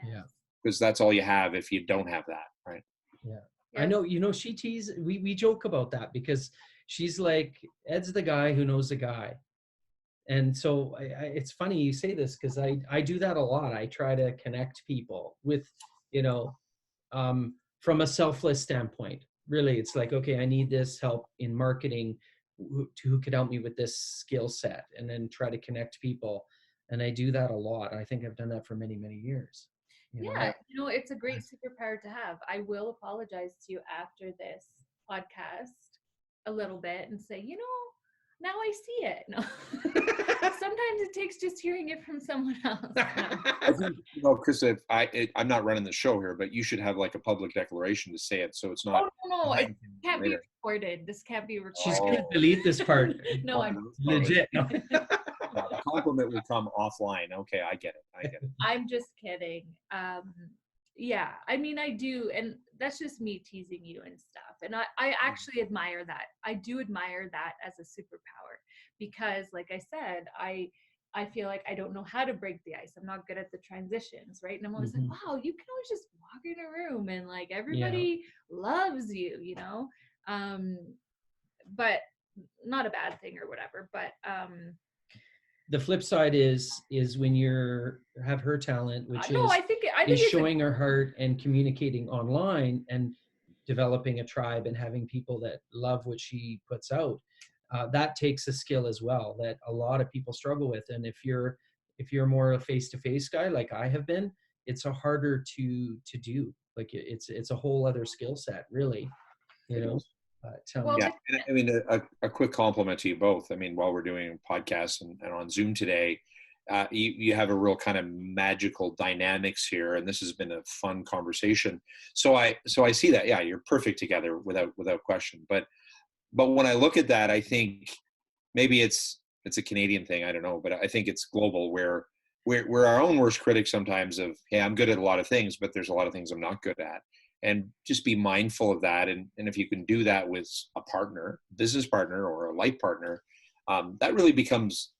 Yeah. Because that's all you have if you don't have that, right? Yeah. I know, she teases, we joke about that, because she's like, Ed's the guy who knows the guy. And so it's funny you say this, because I do that a lot. I try to connect people with, from a selfless standpoint. Really, it's like, okay, I need this help in marketing. Who could help me with this skill set? And then try to connect people. And I do that a lot. I think I've done that for many, many years. It's a great superpower to have. I will apologize to you after this podcast a little bit and say, now I see it. No. Sometimes it takes just hearing it from someone else. I think, Krista, I'm not running the show here, but you should have like a public declaration to say it, so it's not. Oh, no, it can't be recorded. This can't be recorded. She's going to delete this part. No, I'm legit. No. The compliment will come offline. Okay, I get it. I'm just kidding. Yeah, I mean, I do, and that's just me teasing you and stuff. And I actually admire that. I do admire that as a superpower, because like I said, I feel like I don't know how to break the ice. I'm not good at the transitions, right? And I'm always like, wow, you can always just walk in a room and like everybody loves you, but not a bad thing or whatever. But the flip side is when have her talent, which is showing her heart and communicating online and developing a tribe and having people that love what she puts out. That takes a skill as well that a lot of people struggle with. And if you're more a face-to-face guy like I have been, it's a harder to do. Like it's a whole other skill set, really. Yeah, and I mean, a quick compliment to you both. I mean, while we're doing podcasts and on Zoom today, you have a real kind of magical dynamics here, and this has been a fun conversation. So I see that, yeah, you're perfect together without question. But when I look at that, I think maybe it's a Canadian thing. I don't know, but I think it's global, where we're our own worst critics sometimes. Of, hey, I'm good at a lot of things, but there's a lot of things I'm not good at. And just be mindful of that. And if you can do that with a partner, business partner, or a life partner, that really becomes,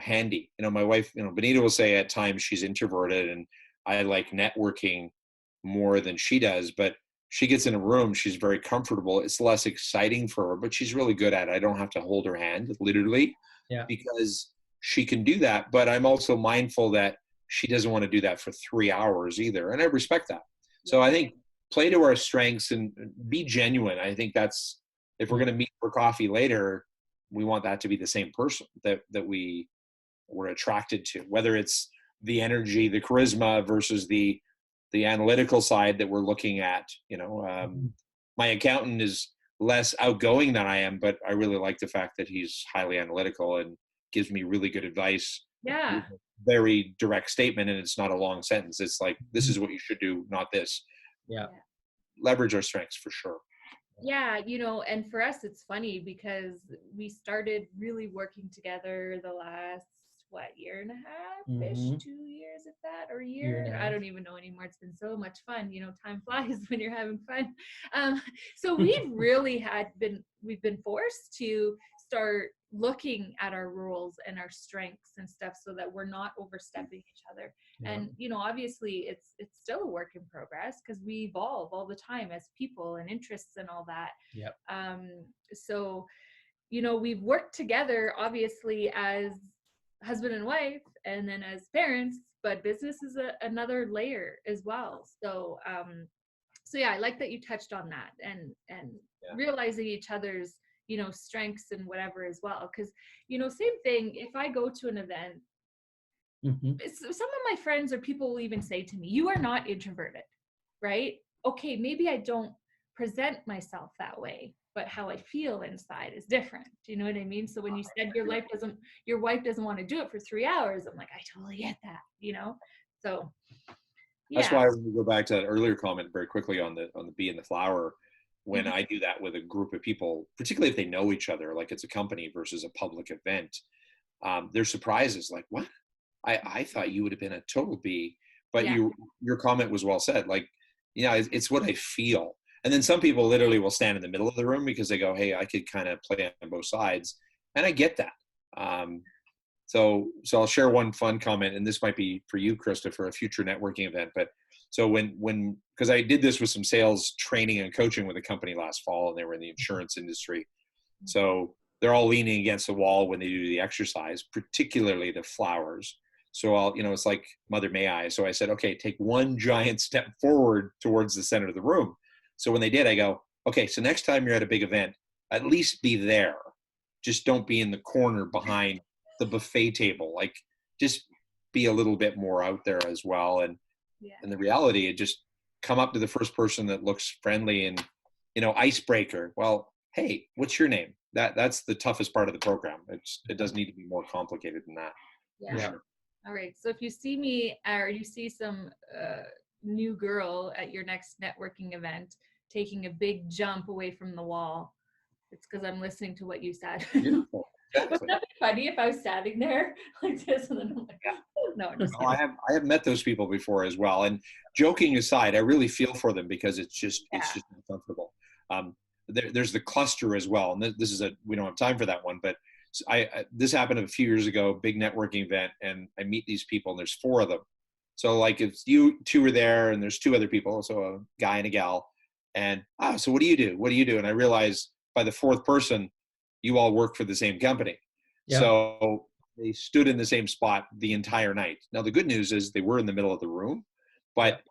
handy. My wife, Bonita will say at times she's introverted and I like networking more than she does, but she gets in a room, she's very comfortable. It's less exciting for her, but she's really good at it. I don't have to hold her hand, literally, because she can do that. But I'm also mindful that she doesn't want to do that for 3 hours either. And I respect that. So I think play to our strengths and be genuine. I think that's, if we're going to meet for coffee later, we want that to be the same person that we were attracted to, whether it's the energy, the charisma versus the analytical side that we're looking at. My accountant is less outgoing than I am, but I really like the fact that he's highly analytical and gives me really good advice. Yeah. Very direct statement, and it's not a long sentence. It's like, this is what you should do, not this. Yeah. Leverage our strengths for sure. Yeah, and for us, it's funny because we started really working together the last, year and a half-ish, 2 years if that, or a year. I don't even know anymore. It's been so much fun. Time flies when you're having fun. So we've really we've been forced to start looking at our roles and our strengths and stuff so that we're not overstepping each other. Yeah. And, obviously it's still a work in progress because we evolve all the time as people and interests and all that. Yep. So, we've worked together obviously as husband and wife and then as parents, but business is another layer as well. So, so yeah, I like that you touched on that, and realizing each other's, you know, strengths and whatever as well. Because, you know, same thing, if I go to an event, some of my friends or people will even say to me, you are not introverted, right? Okay, maybe I don't present myself that way, but how I feel inside is different. Do you know what I mean? So when you said your wife doesn't want to do it for 3 hours, I'm like, I totally get that, you know? So That's yeah. why when we go back to that earlier comment very quickly on the bee and the flower, when I do that with a group of people, particularly if they know each other, like it's a company versus a public event, their surprises like, what? I thought you would have been a total bee, but your comment was well said. Like, you know, it's what I feel. And then some people literally will stand in the middle of the room because they go, hey, I could kind of play on both sides. And I get that. So I'll share one fun comment, and this might be for you, Krista, for a future networking event. But so because I did this with some sales training and coaching with a company last fall, and they were in the insurance industry. So they're all leaning against the wall when they do the exercise, particularly the flowers. So it's like Mother May I. So I said, okay, take one giant step forward towards the center of the room. So when they did, I go, okay, so next time you're at a big event, at least be there. Just don't be in the corner behind the buffet table. Like, just be a little bit more out there as well. And the reality, it just come up to the first person that looks friendly and, you know, icebreaker. Well, hey, what's your name? That's the toughest part of the program. It doesn't need to be more complicated than that. Yeah. Sure. All right. So if you see me or you see some new girl at your next networking event taking a big jump away from the wall, it's because I'm listening to what you said. Beautiful. Exactly. Wouldn't that be funny if I was standing there like this and then I'm like, oh, no, I'm just kidding. I have met those people before as well. And joking aside, I really feel for them because it's just uncomfortable. There's the cluster as well. And this is we don't have time for that one, but this happened a few years ago, big networking event, and I meet these people and there's 4 of them. So like if you 2 are there and there's 2 other people, so a guy and a gal, and so what do you do? What do you do? And I realized by the 4th person, you all work for the same company. Yeah. So they stood in the same spot the entire night. Now, the good news is they were in the middle of the room, but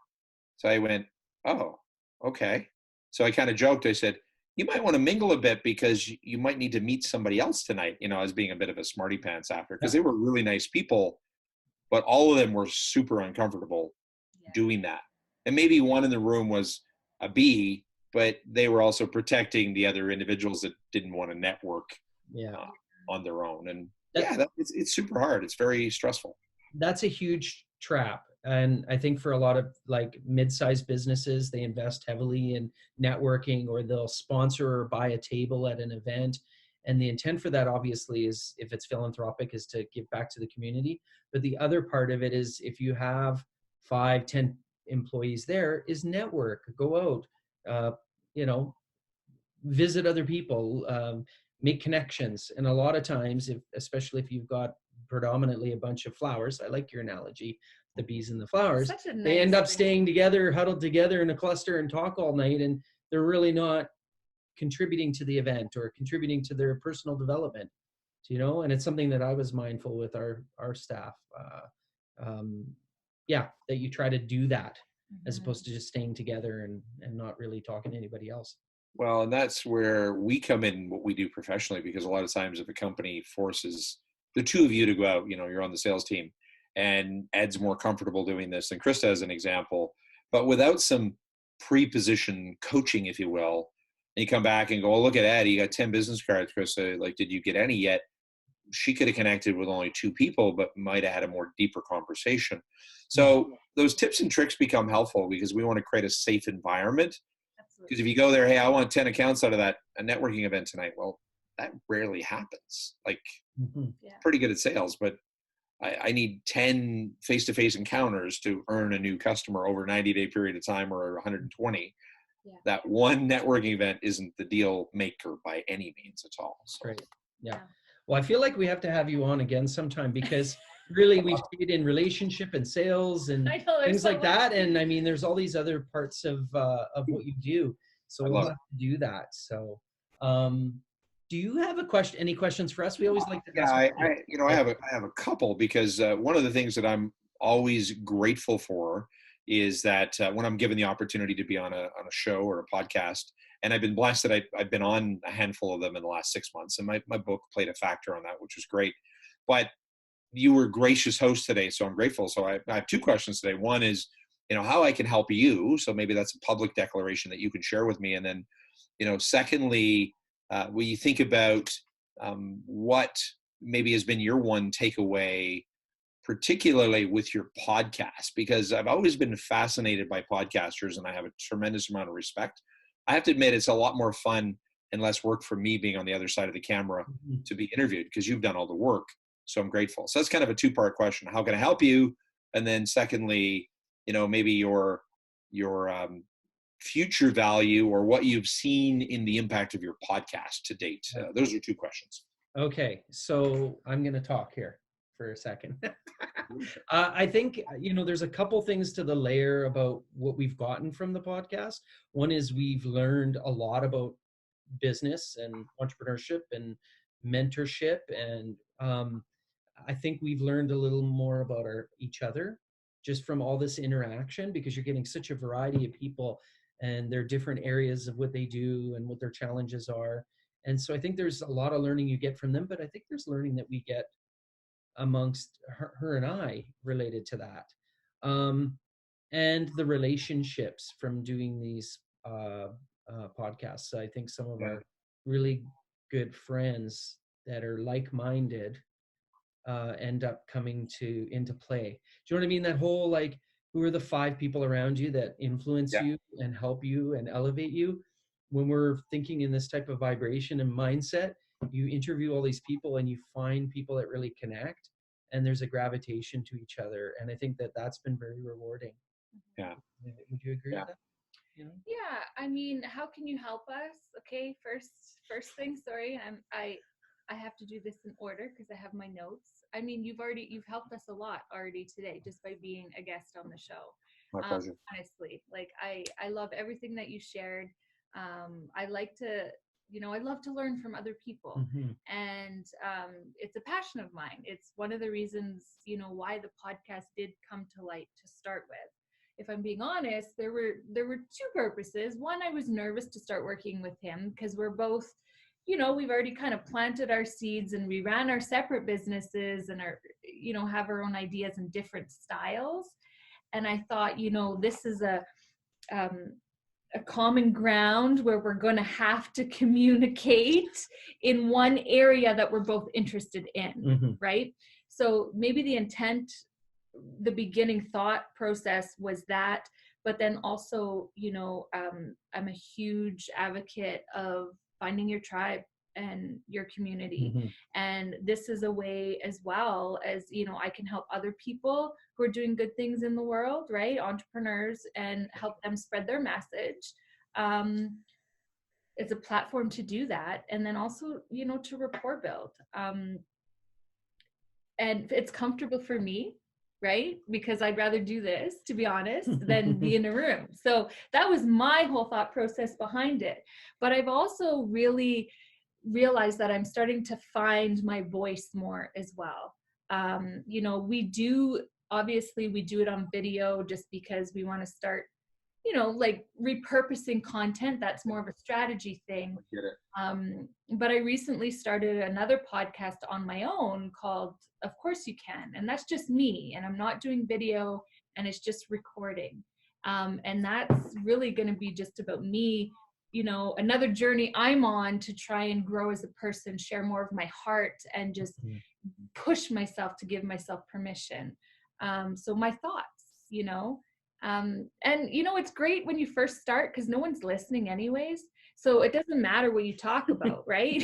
so I went, oh, okay. So I kind of joked. I said, you might want to mingle a bit because you might need to meet somebody else tonight, you know, as being a bit of a smarty pants after, because they were really nice people, but all of them were super uncomfortable doing that. And maybe one in the room was a bee, but they were also protecting the other individuals that didn't want to network on their own. And it's super hard. It's very stressful. That's a huge trap. And I think for a lot of like mid-sized businesses, they invest heavily in networking, or they'll sponsor or buy a table at an event. And the intent for that, obviously, is, if it's philanthropic, is to give back to the community. But the other part of it is, if you have 5, 10 employees there, is network, go out, visit other people, make connections. And a lot of times, especially if you've got predominantly a bunch of flowers, I like your analogy, the bees and the flowers, they end up staying together, huddled together in a cluster and talk all night, and they're really not contributing to the event or contributing to their personal development, you know. And it's something that I was mindful with our staff, that you try to do that, as opposed to just staying together and not really talking to anybody else. Well, and that's where we come in, what we do professionally, because a lot of times if a company forces the 2 of you to go out, you know, you're on the sales team, and Ed's more comfortable doing this than Krista, as an example, but without some pre-position coaching, if you will, and you come back and go, oh, look at Ed, you got 10 business cards, Krista, like, did you get any yet? She could have connected with only 2 people, but might have had a more deeper conversation. So those tips and tricks become helpful because we want to create a safe environment. Because if you go there, hey, I want 10 accounts out of a networking event tonight. Well, that rarely happens. Like, pretty good at sales, but I need 10 face-to-face encounters to earn a new customer over a 90-day period of time, or 120. That one networking event isn't the deal maker by any means at all. So. Great. Yeah. Well, I feel like we have to have you on again sometime, because really we've stayed in relationship and sales and things like that. And I mean, there's all these other parts of what you do. So we'll have to do that. So, do you have any questions for us? We always like to ask. I have a couple, because one of the things that I'm always grateful for is that when I'm given the opportunity to be on a show or a podcast, and I've been blessed that I've been on a handful of them in the last 6 months, and my book played a factor on that, which was great. But you were a gracious host today, so I'm grateful. So I have two questions today. One is, how I can help you. So maybe that's a public declaration that you can share with me. And then, secondly, when you think about what maybe has been your one takeaway, particularly with your podcast, because I've always been fascinated by podcasters and I have a tremendous amount of respect. I have to admit, it's a lot more fun and less work for me being on the other side of the camera to be interviewed, because you've done all the work. So I'm grateful. So that's kind of a two-part question. How can I help you? And then secondly, maybe your future value or what you've seen in the impact of your podcast to date. Those are two questions. Okay. So I'm going to talk here for a second. I think, there's a couple things to the layer about what we've gotten from the podcast. One is we've learned a lot about business and entrepreneurship and mentorship. And I think we've learned a little more about each other just from all this interaction, because you're getting such a variety of people and their different areas of what they do and what their challenges are. And so I think there's a lot of learning you get from them, but I think there's learning that we get amongst her and I related to that. And the relationships from doing these podcasts. I think some of our really good friends that are like-minded end up coming into play. Do you know what I mean? That whole, like, who are the 5 people around you that influence you and help you and elevate you? When we're thinking in this type of vibration and mindset, you interview all these people and you find people that really connect, and there's a gravitation to each other. And I think that that's been very rewarding. Yeah. Would you agree with that? Yeah. I mean, how can you help us? Okay. First thing, sorry. I have to do this in order because I have my notes. I mean, you've helped us a lot already today just by being a guest on the show. My pleasure. Honestly, like I love everything that you shared. I love to learn from other people. And it's a passion of mine. It's one of the reasons, why the podcast did come to light to start with. If I'm being honest, there were 2 purposes. One, I was nervous to start working with him because we're both, we've already kind of planted our seeds and we ran our separate businesses and have our own ideas and different styles. And I thought, this is a common ground where we're going to have to communicate in one area that we're both interested in, right? So maybe the intent, the beginning thought process was that, but then also, I'm a huge advocate of finding your tribe and your community. And this is a way as well as, I can help other people who are doing good things in the world, right? Entrepreneurs, and help them spread their message. It's a platform to do that. And then also, to rapport build. And it's comfortable for me, right? Because I'd rather do this, to be honest, than be in a room. So that was my whole thought process behind it. But I've also really realized that I'm starting to find my voice more as well. We do it on video just because we want to start, like repurposing content. That's more of a strategy thing. I get it. But I recently started another podcast on my own called Of Course You Can. And that's just me. And I'm not doing video, and it's just recording. And that's really going to be just about me, another journey I'm on to try and grow as a person, share more of my heart, and just push myself to give myself permission. So my thoughts, and it's great when you first start because no one's listening anyways. So it doesn't matter what you talk about, right?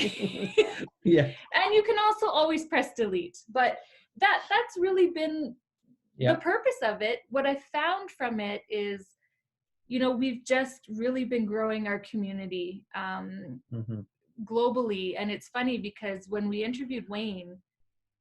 Yeah. And you can also always press delete, but that's really been the purpose of it. What I found from it is, we've just really been growing our community globally. And it's funny because when we interviewed Wayne,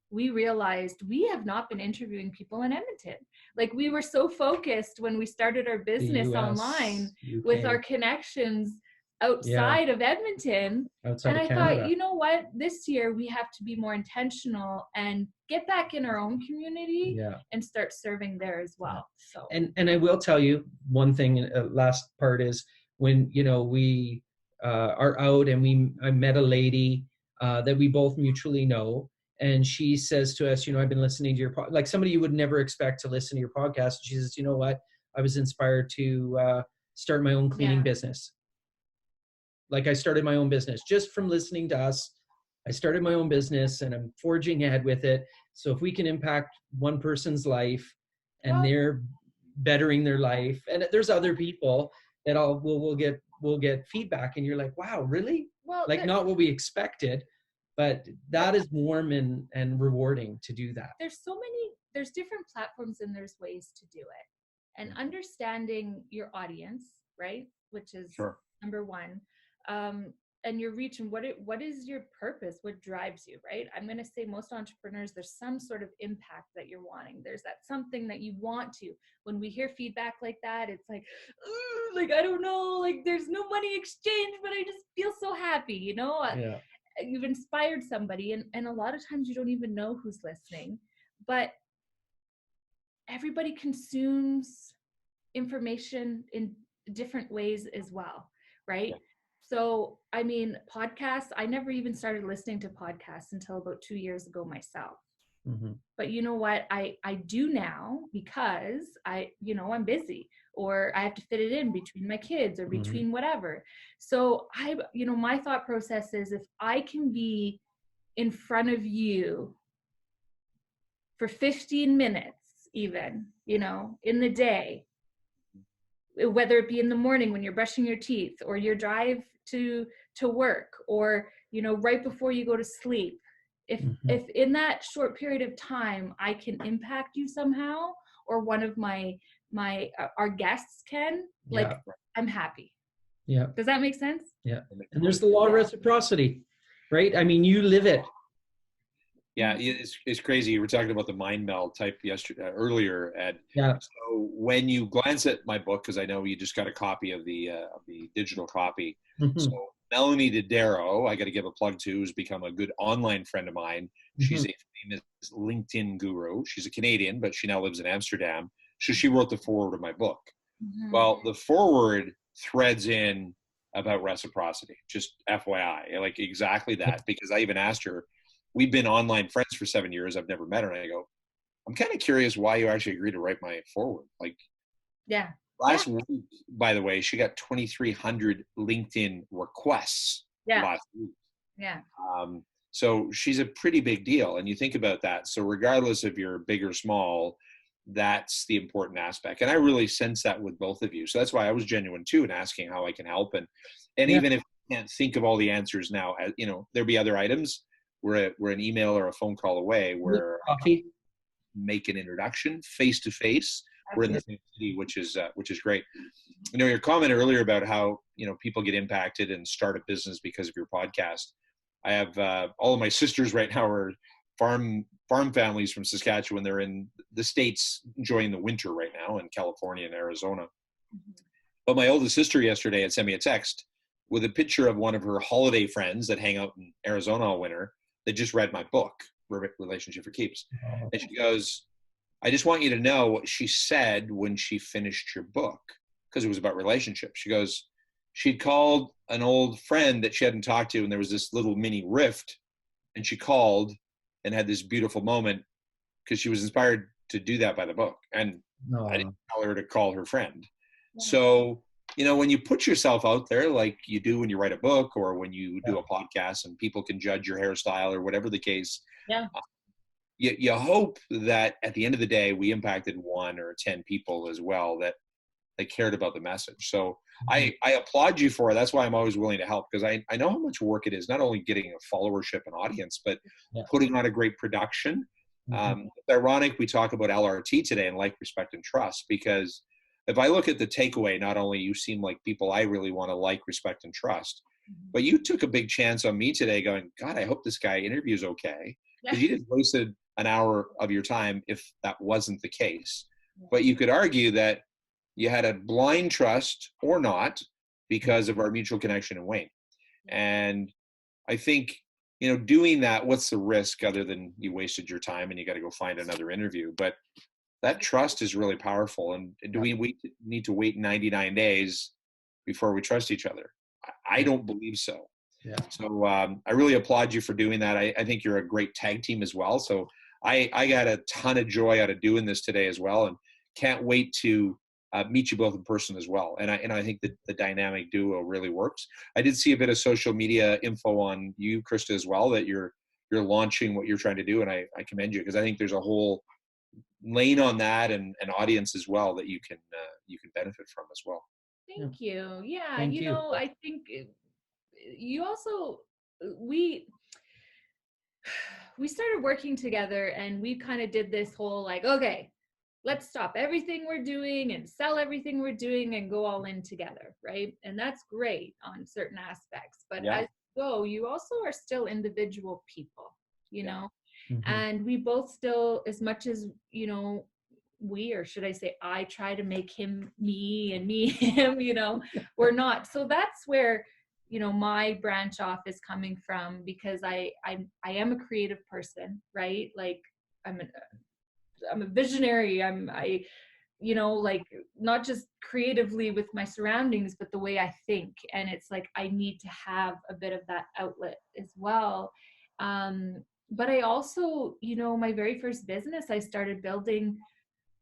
we realized we have not been interviewing people in Edmonton. Like, we were so focused when we started our business US, online UK. with our connections outside of Edmonton. Outside and of I Canada. thought, you know what, this year we have to be more intentional and get back in our own community and start serving there as well. So and I will tell you one thing, last part is when, you know, we are out and I met a lady that we both mutually know, and she says to us, you know, I've been listening to your like somebody you would never expect to listen to your podcast. She says, you know what, I was inspired to start my own cleaning business. Like I started my own business just from listening to us. I started my own business and I'm forging ahead with it. So if we can impact one person's life and they're bettering their life, and there's other people that we'll get feedback, and you're like, wow, really? Well, like not what we expected, but that is warm and rewarding to do that. There's different platforms and there's ways to do it. And understanding your audience, right? Which is number one. And your reach and what is your purpose? What drives you, right? I'm going to say most entrepreneurs, there's some sort of impact that you're wanting. There's that something that you want to. When we hear feedback like that, it's like, I don't know, like there's no money exchange, but I just feel so happy, you know? You've inspired somebody, and a lot of times you don't even know who's listening, but everybody consumes information in different ways as well, right? So, I mean, podcasts, I never even started listening to podcasts until about 2 years ago myself. But you know what? I do now because I'm busy, or I have to fit it in between my kids or between whatever. So my thought process is, if I can be in front of you for 15 minutes, even, in the day, whether it be in the morning when you're brushing your teeth, or your drive to work, or right before you go to sleep, if in that short period of time I can impact you somehow, or one of our guests can, I'm happy. Does that make sense? And there's the law of reciprocity, right? I mean, you live it. It's crazy. You were talking about the mind meld type earlier, Ed. So when you glance at my book, because I know you just got a copy of the digital copy. So Melanie Dodaro, I got to give a plug to, who's become a good online friend of mine. She's a famous LinkedIn guru. She's a Canadian, but she now lives in Amsterdam. So she wrote the foreword of my book. Well, the foreword threads in about reciprocity, just FYI, like exactly that, because I even asked her, we've been online friends for 7 years. I've never met her. And I go, I'm kind of curious why you actually agreed to write my foreword. Last week, by the way, she got 2,300 LinkedIn requests last week. So she's a pretty big deal. And you think about that. So regardless if you're big or small, that's the important aspect. And I really sense that with both of you. So that's why I was genuine too, in asking how I can help. And even if I can't think of all the answers now, there'll be other items. We're an email or a phone call away where I make an introduction face to face. We're in the same city, which is great. Your comment earlier about how people get impacted and start a business because of your podcast. I have all of my sisters right now are farm families from Saskatchewan. They're in the States enjoying the winter right now in California and Arizona. But my oldest sister yesterday had sent me a text with a picture of one of her holiday friends that hang out in Arizona all winter. They just read my book, Relationship for Keeps. And she goes, I just want you to know what she said when she finished your book, because it was about relationships. She goes, she'd called an old friend that she hadn't talked to, and there was this little mini rift, and she called and had this beautiful moment because she was inspired to do that by the book. And I didn't tell her to call her friend. So, when you put yourself out there like you do when you write a book or when you do a podcast and people can judge your hairstyle or whatever the case, you hope that at the end of the day, we impacted 1 or 10 people as well that they cared about the message. So I applaud you for it. That's why I'm always willing to help, because I know how much work it is, not only getting a followership and audience, but putting on a great production. It's ironic we talk about LRT today and like, respect, and trust, because if I look at the takeaway, not only you seem like people I really want to like, respect, and trust, but you took a big chance on me today going, God, I hope this guy interviews okay. Because you just wasted an hour of your time if that wasn't the case. But you could argue that you had a blind trust or not because of our mutual connection in Wayne. And I think, doing that, what's the risk other than you wasted your time and you got to go find another interview? But that trust is really powerful. And do we need to wait 99 days before we trust each other? I don't believe so. Yeah. So I really applaud you for doing that. I think you're a great tag team as well. So I got a ton of joy out of doing this today as well, and can't wait to meet you both in person as well. And I think that the dynamic duo really works. I did see a bit of social media info on you, Krista, as well, that you're launching what you're trying to do, and I commend you, because I think there's a whole lane on that and an audience as well that you can benefit from as well. Thank you. Yeah, Thank you. I think you also we started working together, and we kind of did this whole like, okay, let's stop everything we're doing and sell everything we're doing and go all in together, right? And that's great on certain aspects, but as you go, you also are still individual people, you know. And we both still, as much as, we, or should I say I, try to make him me and me him, we're not. So that's where, my branch off is coming from, because I am a creative person, right? Like I'm a visionary. Like not just creatively with my surroundings, but the way I think. And it's like, I need to have a bit of that outlet as well. But I also, my very first business I started building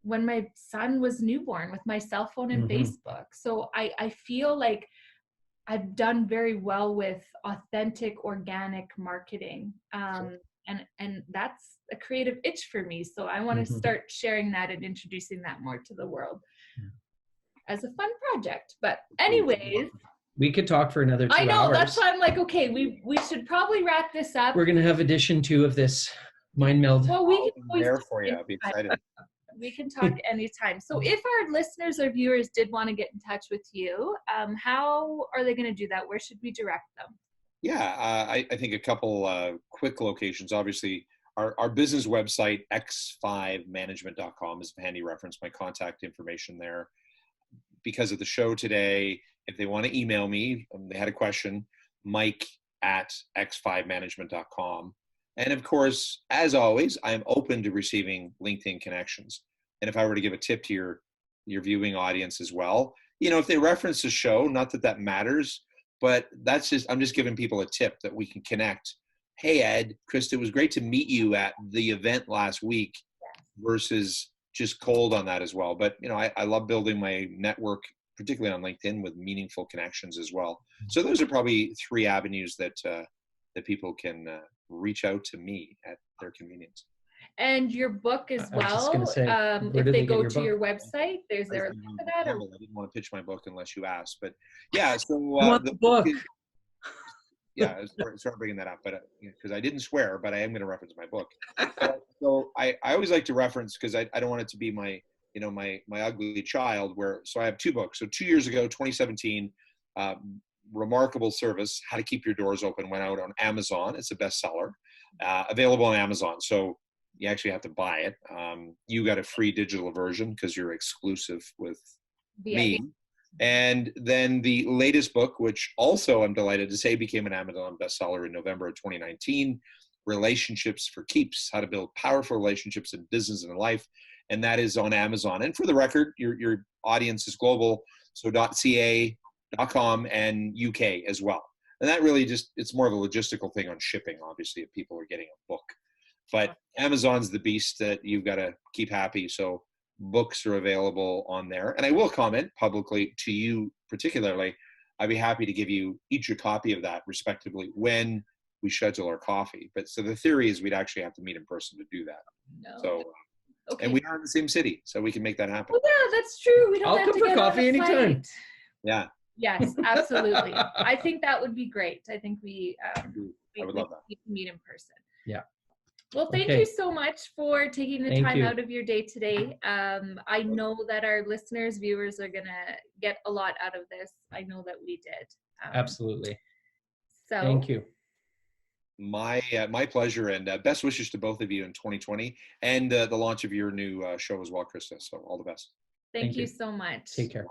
when my son was newborn, with my cell phone and Facebook. So I feel like I've done very well with authentic, organic marketing. And that's a creative itch for me. So I want to start sharing that and introducing that more to the world as a fun project. But anyways, we could talk for another 2 hours. I know, that's why I'm like, okay, we should probably wrap this up. We're going to have edition 2 of this mind meld. Well, we can always there for you. I'll be excited. We can talk anytime. So if our listeners or viewers did want to get in touch with you, how are they going to do that? Where should we direct them? Yeah, I think a couple quick locations. Obviously, our business website, x5management.com, is a handy reference. My contact information there. Because of the show today, if they want to email me, they had a question, mike@x5management.com. And of course, as always, I am open to receiving LinkedIn connections. And if I were to give a tip to your viewing audience as well, if they reference the show, not that that matters, but I'm just giving people a tip that we can connect. Hey, Ed, Krista, it was great to meet you at the event last week, versus just cold on that as well. But, I love building my network, particularly on LinkedIn, with meaningful connections as well. So those are probably 3 avenues that people can reach out to me at their convenience. And your book as well. If they go to your website, there's there a link for that? I didn't want to pitch my book unless you asked, but yeah. So the book. Sorry bringing that up, but because I didn't swear, but I am going to reference my book. So I always like to reference, because I don't want it to be my my ugly child. So I have 2 books. So 2 years ago, 2017. Remarkable Service, How to Keep Your Doors Open, went out on Amazon. It's a bestseller, available on Amazon. So you actually have to buy it. You got a free digital version because you're exclusive with me. And then the latest book, which also I'm delighted to say became an Amazon bestseller in November of 2019, Relationships for Keeps, How to Build Powerful Relationships in Business and Life. And that is on Amazon. And for the record, your audience is global. So .ca.com and UK as well. And that really it's more of a logistical thing on shipping, obviously, if people are getting a book. But Amazon's the beast that you've got to keep happy. So books are available on there. And I will comment publicly to you particularly, I'd be happy to give you each a copy of that respectively when we schedule our coffee. But so the theory is we'd actually have to meet in person to do that. No. So, and we are in the same city, so we can make that happen. Well, yeah, that's true. We don't I'll have come to for get coffee on a anytime. flight. Yeah. Yes, absolutely. I think that would be great. I think we I would love that. need to meet in person. Yeah. Well, thank you so much for taking the time out of your day today. I know that our listeners, viewers are going to get a lot out of this. I know that we did. Absolutely. So thank you. My pleasure, and best wishes to both of you in 2020 and the launch of your new show as well, Krista. So all the best. Thank you so much. Take care.